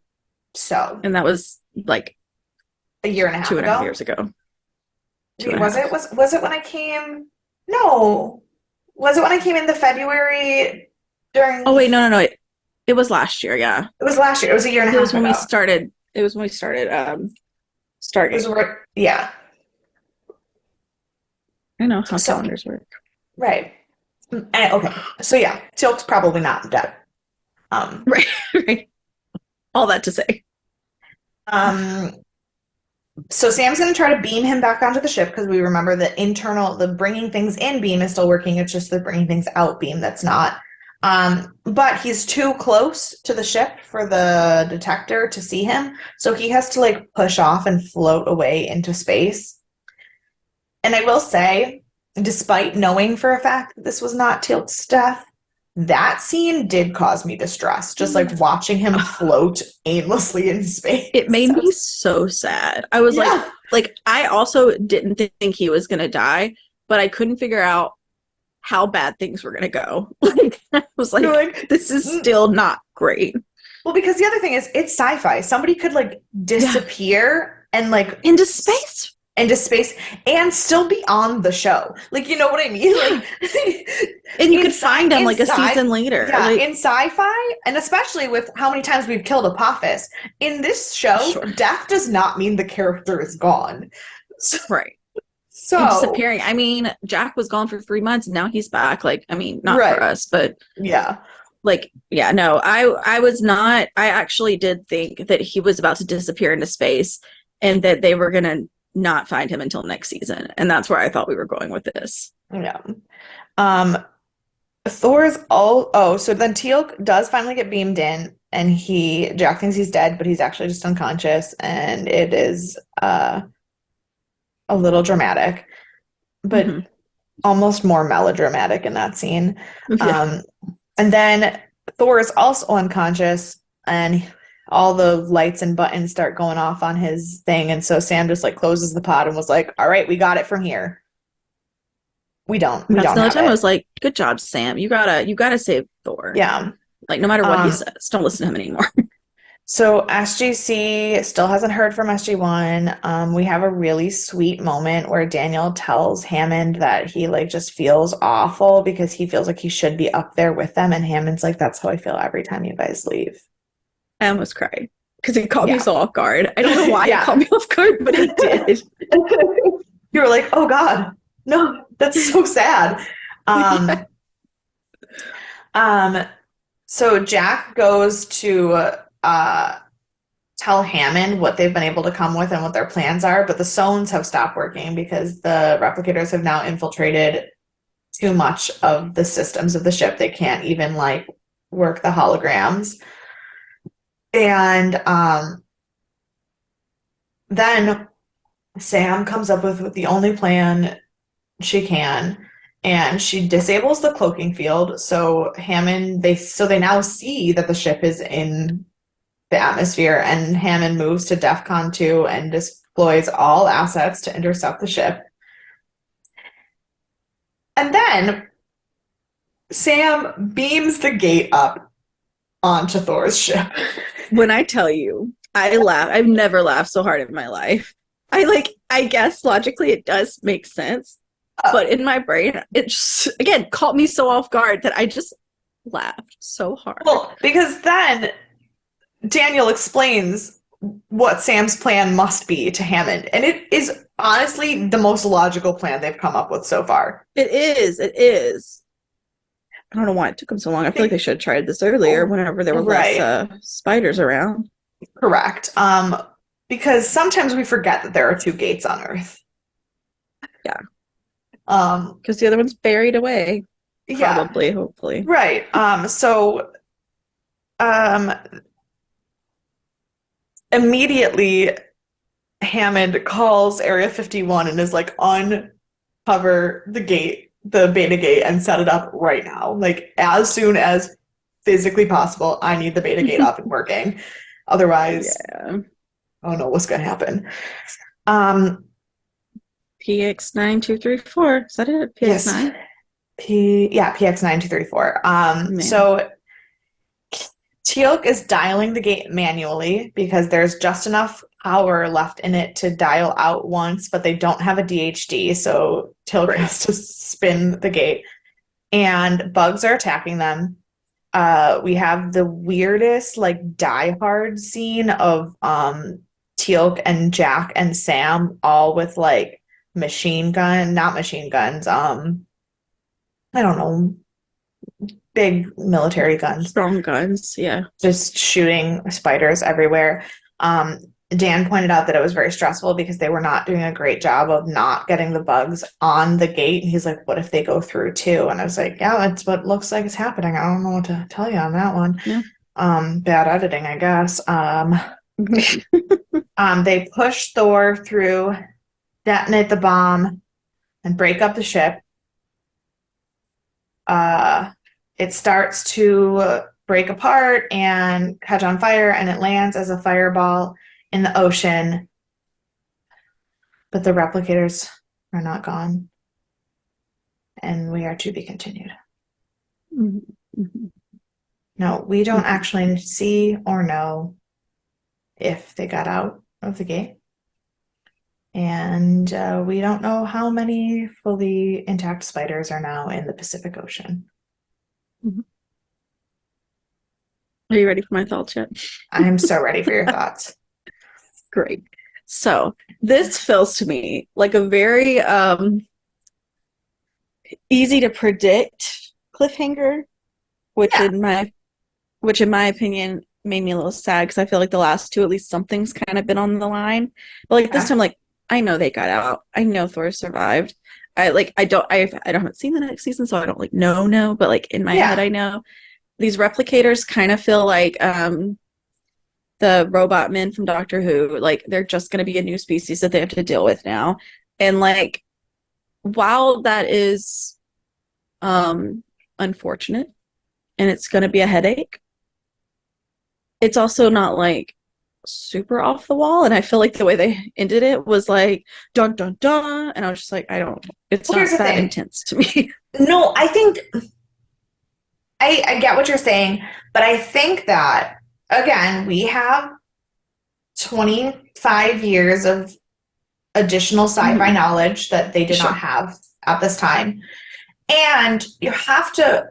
So, And that was like a year and a half 2.5 ago. years ago. Wait, was it when I came? No. Was it when I came in the February during? Oh wait, no. It was last year, yeah. It was last year. It was a year and a It was half when we ago. started It was Stargate. yeah. I know how So, calendars work. right. Okay. So yeah, Silk's probably not dead. Um, Right, right. All that to say. um, so Sam's going to try to beam him back onto the ship because we remember the bringing things in beam is still working. It's just the bringing things out beam that's not. But he's too close to the ship for the detector to see him. So he has to like push off and float away into space. And I will say, despite knowing for a fact that this was not Teal'c's death, that scene did cause me distress. Just like watching him float aimlessly in space. It made me so sad. I was Yeah. like I also didn't think he was gonna die, but I couldn't figure out how bad things were gonna go. Like I was You're like, like, this is still not great. well, because the other thing is, it's sci-fi. Somebody could like disappear and like Into space. into space and still be on the show. Like, you know what I mean? Like, And you could find him like a season later. Yeah, like, in sci-fi, and especially with how many times we've killed Apophis, in this show, Sure. death does not mean the character is gone. So, right. So And disappearing. I mean, Jack was gone for 3 months. Now he's back. Like, I mean, not Right. for us, but yeah. like, yeah, no, I was not. I actually did think that he was about to disappear into space and that they were gonna not find him until next season. And that's where I thought we were going with this. Yeah. Thor's all so then Teal'c does finally get beamed in, and Jack thinks he's dead, but he's actually just unconscious, and it is a little dramatic, but almost more melodramatic in that scene. Yeah. And then Thor is also unconscious, and all the lights and buttons start going off on his thing, and so Sam just like closes the pod and was like, "All right, we got it from here." We don't That's the only have time it. I was like, good job, Sam. You gotta save Thor. Yeah. Like no matter what he says, don't listen to him anymore. So SGC still hasn't heard from SG-1. We have a really sweet moment where Daniel tells Hammond that he like just feels awful because he feels like he should be up there with them, and Hammond's like, "That's how I feel every time you guys leave." I almost cried because it caught me so off guard. I don't know why it caught me off guard, but it did. You were like, "Oh God, no, that's so sad." So Jack goes to tell Hammond what they've been able to come with and what their plans are, but the Sones have stopped working because the replicators have now infiltrated too much of the systems of the ship. They can't even like work the holograms. And then Sam comes up with the only plan she can, and she disables the cloaking field. So they now see that the ship is in the atmosphere, and Hammond moves to DEFCON 2 and deploys all assets to intercept the ship. And then Sam beams the gate up onto Thor's ship. When I tell you, I laugh. I've never laughed so hard in my life. I guess logically it does make sense. But in my brain, it just, again, caught me so off guard that I just laughed so hard. Well, because then Daniel explains what Sam's plan must be to Hammond, and it is honestly the most logical plan they've come up with so far. It is. I don't know why it took them so long. I feel like they should have tried this earlier whenever there were less spiders around. Correct. Because sometimes we forget that there are 2 gates on Earth. Yeah. Because the other one's buried away. Probably, hopefully. Right. Immediately Hammond calls Area 51 and is like, uncover the gate the beta gate and set it up right now. Like as soon as physically possible, I need the beta gate up and working. Otherwise, Yeah. I don't know what's gonna happen. Um, PX9234. Is that it? PX9? yes. PX9234. Man. So Teal'c is dialing the gate manually because there's just enough power left in it to dial out once, but they don't have a DHD, so Teal'c has to spin the gate. And bugs are attacking them. We have the weirdest like Die Hard scene of Teal'c and Jack and Sam all with like not machine guns, I don't know, big military guns, Strong guns. Yeah. just shooting spiders everywhere. Dan pointed out that it was very stressful because they were not doing a great job of not getting the bugs on the gate. And he's like, what if they go through too? And I was like, yeah, that's what looks like is happening. I don't know what to tell you on that one. Yeah. Bad editing, I guess. They push Thor through, detonate the bomb, and break up the ship. It starts to break apart and catch on fire, and it lands as a fireball in the ocean. But the replicators are not gone, and we are to be continued. Mm-hmm. No, we don't actually see or know if they got out of the gate. And we don't know how many fully intact spiders are now in the Pacific Ocean. Mm-hmm. Are you ready for my thoughts yet? I'm so ready for your thoughts. Great. So this feels to me like a very easy to predict cliffhanger, which in my opinion made me a little sad because I feel like the last two, at least something's kind of been on the line. But like this time, like I know they got out. I know Thor survived. I haven't seen the next season, so I don't like know, but like in my head I know. These replicators kind of feel like the robot men from Doctor Who, like they're just going to be a new species that they have to deal with now. And like, while that is unfortunate and it's going to be a headache, it's also not like super off the wall. And I feel like the way they ended it was like dun dun dun, and I was just like, it's not that intense to me. No, I think I get what you're saying, but I think that again, we have 25 years of additional sci-fi knowledge that they did not have at this time. And you have to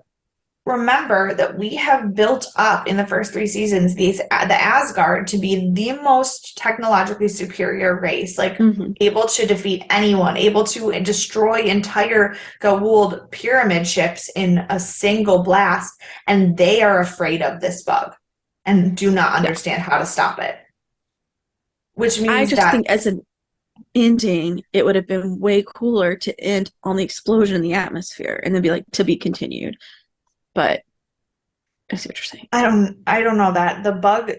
remember that we have built up in the first 3 seasons the Asgard to be the most technologically superior race, like able to defeat anyone, able to destroy entire Goa'uld pyramid ships in a single blast, and they are afraid of this bug and do not understand how to stop it. Which means I just think as an ending, it would have been way cooler to end on the explosion in the atmosphere and then be like, to be continued. But I see what you're saying. I don't know that the bug,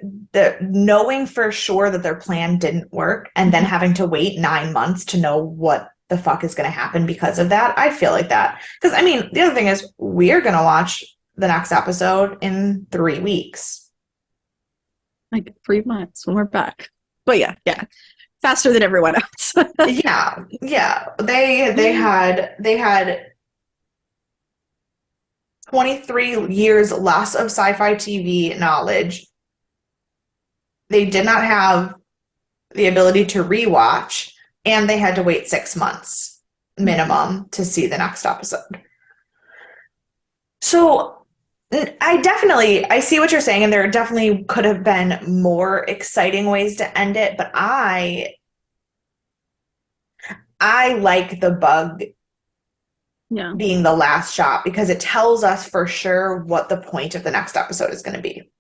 knowing for sure that their plan didn't work and then having to wait 9 months to know what the fuck is going to happen because of that. I feel like that. Because I mean, the other thing is we're going to watch the next episode in 3 weeks. Like 3 months when we're back. But yeah. Faster than everyone else. yeah. They had 23 years less of sci-fi TV knowledge. They did not have the ability to rewatch, and they had to wait 6 months minimum to see the next episode. So I see what you're saying, and there definitely could have been more exciting ways to end it, but I like the bug being the last shot because it tells us for sure what the point of the next episode is going to be.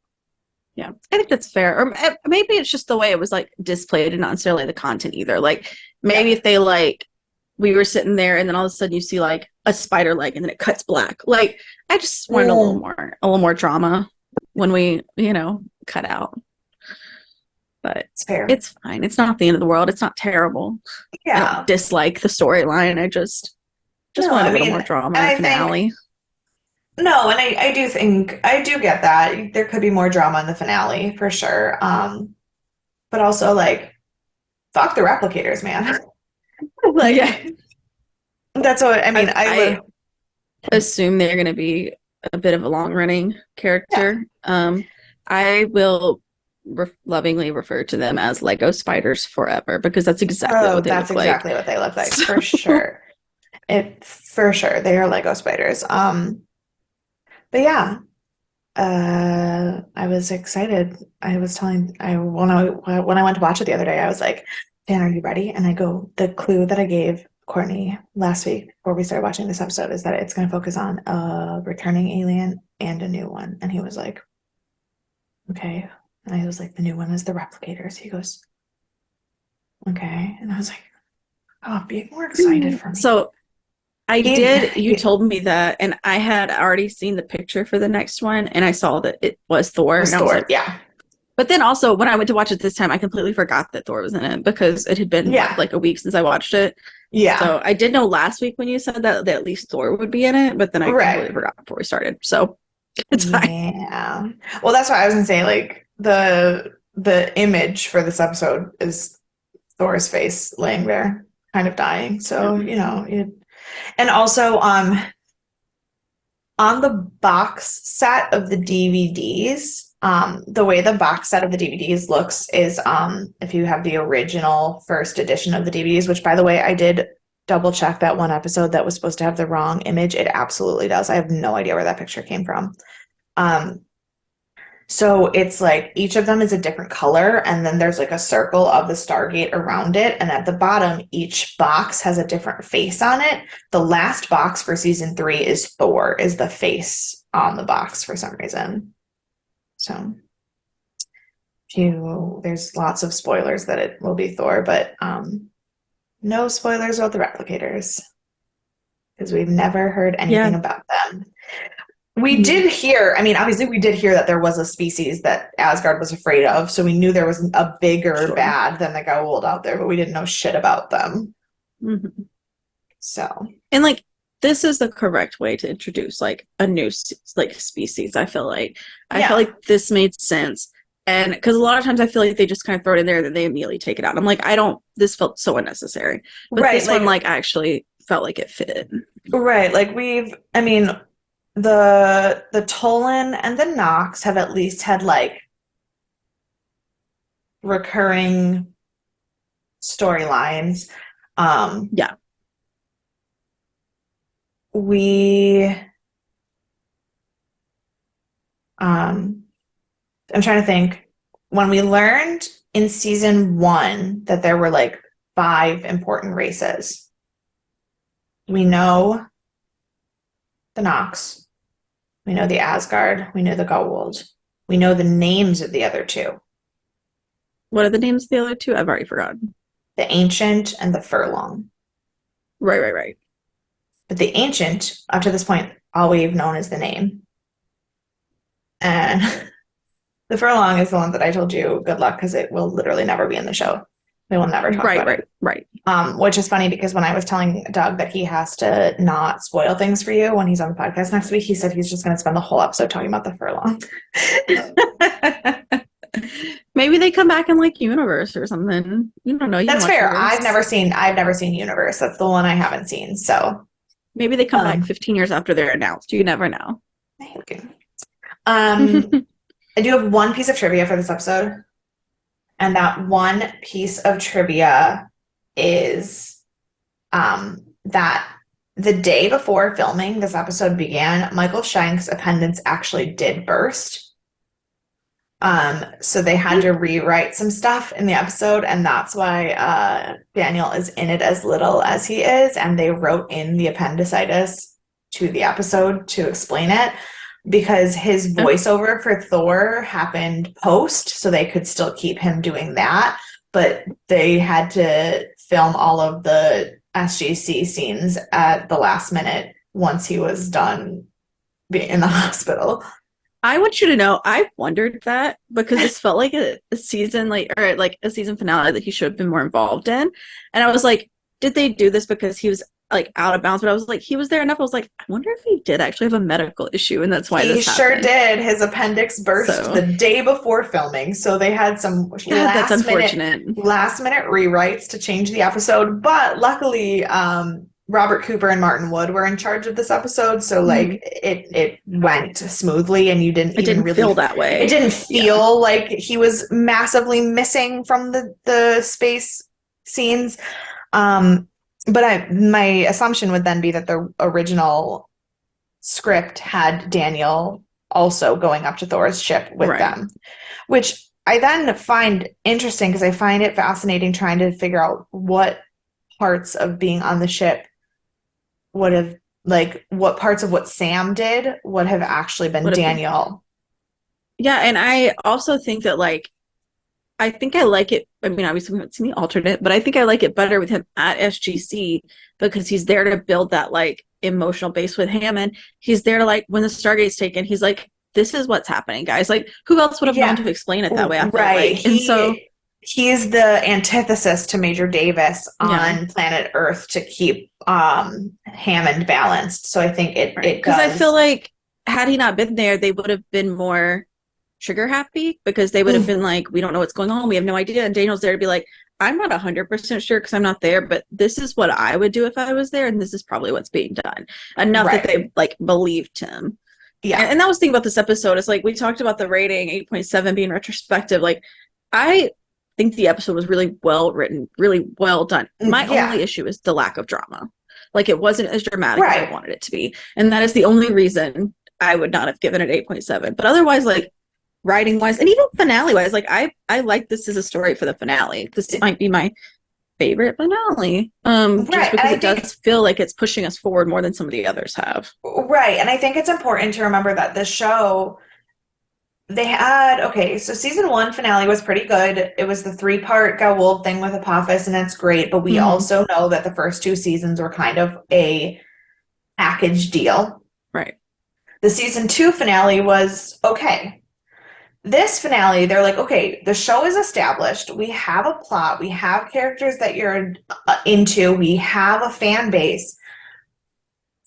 Yeah, I think that's fair. Or maybe it's just the way it was like displayed and not necessarily the content either. Like maybe if they like, we were sitting there and then all of a sudden you see like a spider leg and then it cuts black. Like I just wanted a little more drama when we, cut out. But it's fair. It's fine. It's not the end of the world. It's not terrible. Yeah. I don't dislike the storyline. I just Just No, wanted I a little mean, more and drama in the I think finale. no, and I do think I do get that there could be more drama in the finale for sure. But also like fuck the replicators, man. Yeah. Like that's what I mean. I assume they're going to be a bit of a long running Yeah. character. I will lovingly refer to them as Lego spiders forever because that's exactly Oh, what they that's look like. exactly what they look like So, for sure. It for sure. They are Lego spiders. But yeah, I was excited. I was telling I when I went to watch it the other day, I was like, Dan, are you ready? And I go, the clue that I gave Courtney last week before we started watching this episode is that it's going to focus on a returning alien and a new one. And he was like, okay. And I was like, the new one is the replicators. He goes, okay. And I was like, oh, be more excited for me. so I He, did. You he told me that, and I had already seen the picture for the next one, and I saw that it was Thor, was and I was Thor. like, Yeah. but then also when I went to watch it this time, I completely forgot that Thor was in it because it had been what, Yeah. like a week since I watched it. Yeah. So I did know last week when you said that at least Thor would be in it, but then I Right. completely forgot before we started. So it's fine. Yeah. Well, that's what I was gonna say. Like the image for this episode is Thor's face laying there, kind of dying. So, and also on the box set of the DVDs, the way the box set of the DVDs looks is if you have the original first edition of the DVDs, which by the way, I did double check that one episode that was supposed to have the wrong image. It absolutely does. I have no idea where that picture came from. Um, so it's like each of them is a different color, and then there's like a circle of the Stargate around it. And at the bottom, each box has a different face on it. The last box for season 3 is Thor, is the face on the box for some reason. So there's lots of spoilers that it will be Thor, but no spoilers about the replicators because we've never heard anything Yeah. about them. We did hear, I mean, obviously, we did hear that there was a species that Asgard was afraid of, so we knew there was a bigger Sure. bad than the Goa'uld out there, but we didn't know shit about them. Mm-hmm. So, And like this is the correct way to introduce like a new like species. I feel like this made sense, and because a lot of times I feel like they just kind of throw it in there and they immediately take it out. I'm like, I don't. This felt so unnecessary, but right, this one like actually felt like it fit. right, like I mean, the Tolan and the Nox have at least had like recurring storylines. Yeah. We I'm trying to think. When we learned in season 1 that there were like 5 important races, we know the Nox, we know the Asgard, we know the Goa'uld, we know the names of the other 2, What are the names of the other two? I've already forgotten. the Ancient and the Furlong. Right. But the Ancient, up to this point, all we've known is the name. And the Furlong is the one that I told you, good luck, because it will literally never be in the show. They will never talk about it. Right. Which is funny because when I was telling Doug that he has to not spoil things for you when he's on the podcast next week, he said he's just going to spend the whole episode talking about the Furlong. Maybe they come back in like Universe or something. You don't know. You That's watch fair. Universe. I've never seen Universe. That's the one I haven't seen. So maybe they come back 15 years after they're announced. You never know. Okay. I do have one piece of trivia for this episode. And that one piece of trivia is that the day before filming this episode began, Michael Shank's appendix actually did burst. So they had to rewrite some stuff in the episode, and that's why Daniel is in it as little as he is. And they wrote in the appendicitis to the episode to explain it because his voiceover for Thor happened post, so they could still keep him doing that. But they had to film all of the SGC scenes at the last minute once he was done being in the hospital. I want you to know, I wondered that because this felt like a season, like a season finale that he should have been more involved in. And I was like, did they do this because he was like out of bounds, but I was like, he was there enough. I was like, I wonder if he did actually have a medical issue, and that's why He this sure happened. did. His appendix burst So the day before filming, so they had some God, that's unfortunate. last minute rewrites to change the episode. But luckily, Robert Cooper and Martin Wood were in charge of this episode, so like Mhm. it went smoothly, and you didn't It even didn't really feel that it way. didn't Yeah. feel like he was massively missing from the space scenes. But my assumption would then be that the original script had Daniel also going up to Thor's ship with Right. them, which I then find interesting because I find it fascinating trying to figure out what parts of being on the ship would have, like, what parts of what Sam did would have actually been Would have been. Daniel. Yeah, and I also think that like I think I like it. I mean, obviously we haven't seen the alternate, but I think I like it better with him at SGC because he's there to build that like emotional base with Hammond. He's there to like when the Stargate's taken, he's like, this is what's happening, guys. Like, who else would have known Yeah, to explain it that way? I felt right. like. And so, He's the antithesis to Major Davis yeah, on planet Earth to keep Hammond balanced. So I think right. it Because I feel does. like had he not been there, they would have been more trigger happy because they would have been like, we don't know what's going on. We have no idea. And Daniel's there to be like, I'm not 100% sure because I'm not there, but this is what I would do if I was there. And this is probably what's being done. Enough that Right. they like believed him. Yeah. And that was the thing about this episode. It's like we talked about the rating 8.7 being retrospective. Like, I think the episode was really well written, really well done. My Yeah. only issue is the lack of drama. Like, it wasn't as dramatic as I Right. wanted it to be. And that is the only reason I would not have given it 8.7. But otherwise, like, writing wise and even finale wise, like I like this as a story for the finale. This might be my favorite finale. Just Right. And because I it think does feel like it's pushing us forward more than some of the others have. right. And I think it's important to remember that the show they had okay, so season one finale was pretty good. It was the three-part Goa'uld thing with Apophis, and that's great. But we Mm-hmm. also know that the first two seasons were kind of a package deal. Right. The season two finale was okay. This finale, they're like, okay, the show is established. We have a plot. We have characters that you're into. We have a fan base.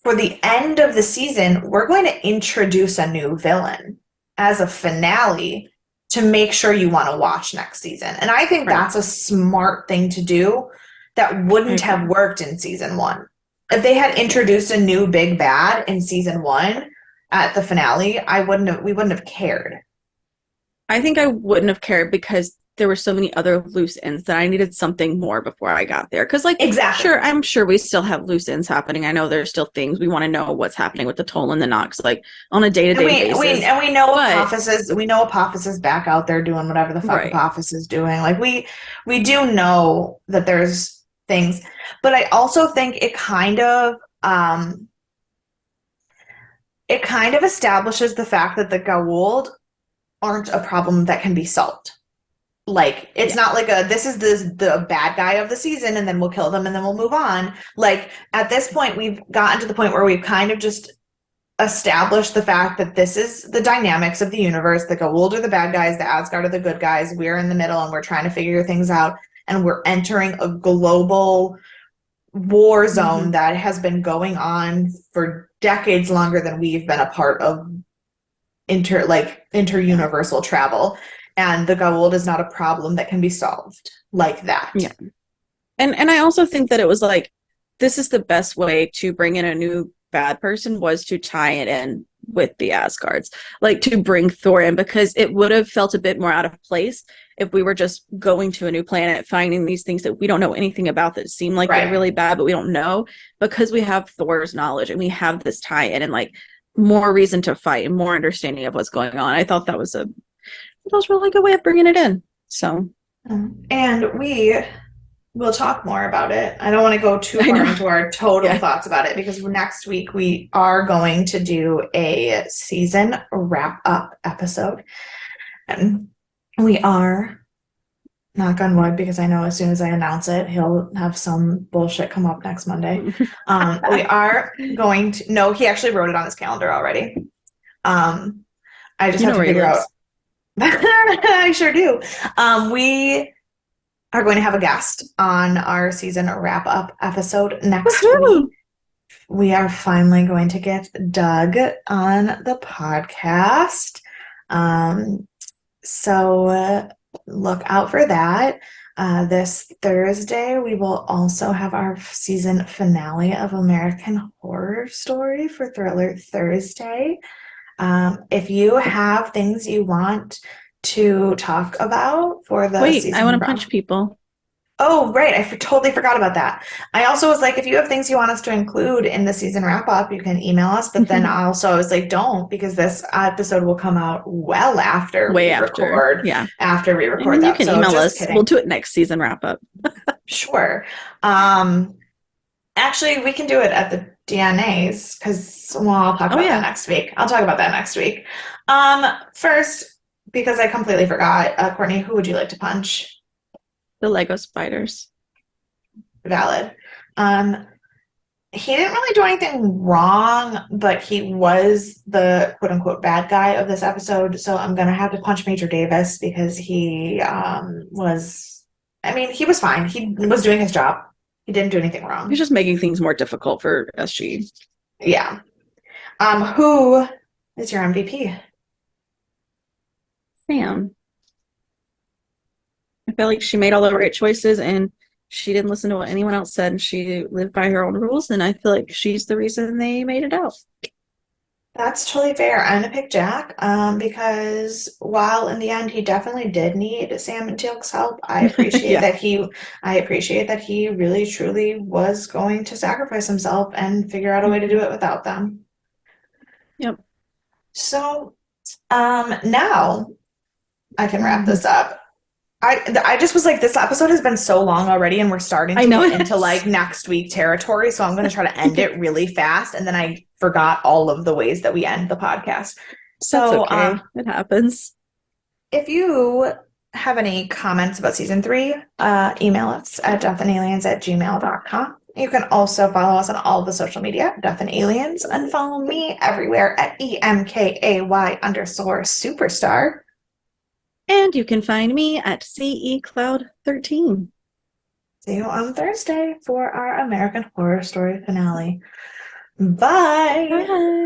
For the end of the season, we're going to introduce a new villain as a finale to make sure you want to watch next season. And I think Right. that's a smart thing to do that wouldn't have worked in season one. If they had introduced a new big bad in season one at the finale, we wouldn't have cared. I think I wouldn't have cared because there were so many other loose ends that I needed something more before I got there. Because, like, Exactly. sure, I'm sure we still have loose ends happening. I know there's still things we want to know what's happening with the Toll and the Nox, like on a day-to-day basis. We know But Apophis is back out there doing whatever the fuck right. Apophis is doing. Like we do know that there's things, but I also think it kind of establishes the fact that the Goa'uld aren't a problem that can be solved. Like it's not like this is the bad guy of the season and then we'll kill them and then we'll move on. Like at this point we've gotten to the point where we've kind of just established the fact that this is the dynamics of the universe. The Goa'uld are the bad guys, the Asgard are the good guys. We're in the middle and we're trying to figure things out, and we're entering a global war zone that has been going on for decades longer than we've been a part of inter-universal travel. And the Goa'uld is not a problem that can be solved like that. Yeah. And I also think that it was like, this is the best way to bring in a new bad person was to tie it in with the Asgards, like to bring Thor in, because it would have felt a bit more out of place if we were just going to a new planet, finding these things that we don't know anything about that seem like they're really bad, but we don't know, because we have Thor's knowledge and we have this tie in and like more reason to fight and more understanding of what's going on. I thought that was a really good way of bringing it in. So, and we will talk more about it. I don't want to go too far into our total thoughts about it, because next week we are going to do a season wrap-up episode. And we are, knock on wood, because I know as soon as I announce it, he'll have some bullshit come up next Monday. We are going to, no, he actually wrote it on his calendar already. I just have to figure out. I sure do. We are going to have a guest on our season wrap up episode next Woohoo! week. We are finally going to get Doug on the podcast. So look out for that. This Thursday, we will also have our season finale of American Horror Story for Thriller Thursday. If you have things you want to talk about for the Wait, season I want to wrap. punch people. Oh, right. Totally forgot about that. I also was like, if you have things you want us to include in the season wrap up, you can email us. But then also I was like, don't, because this episode will come out well after Way we after. record. Yeah. After we I record mean, you that. can So email just us. kidding. We'll do it next season wrap up. Sure. Actually, we can do it at the DNAs because, well, I'll talk about that next week. I'll talk about that next week. First, because I completely forgot, Courtney, who would you like to punch? The Lego spiders. Valid. He didn't really do anything wrong, but he was the quote unquote bad guy of this episode. So I'm gonna have to punch Major Davis because he he was fine. He was doing his job. He didn't do anything wrong. He's just making things more difficult for SG. Yeah. Who is your MVP? Sam. I feel like she made all the right choices and she didn't listen to what anyone else said and she lived by her own rules, and I feel like she's the reason they made it out. That's totally fair. I'm gonna pick Jack, because while in the end he definitely did need Sam and Teal'c's help, I appreciate that he really truly was going to sacrifice himself and figure out a way to do it without them. Yep. So, now I can wrap this up. I just was like, this episode has been so long already, and we're starting to get into like next week territory. So I'm going to try to end it really fast, and then I forgot all of the ways that we end the podcast. So that's okay. It happens. If you have any comments about season 3, email us at deathandaliens@gmail.com. You can also follow us on all of the social media, Death and Aliens, and follow me everywhere at EMKAY_superstar. And you can find me at CE Cloud 13. See you on Thursday for our American Horror Story finale. Bye. Bye.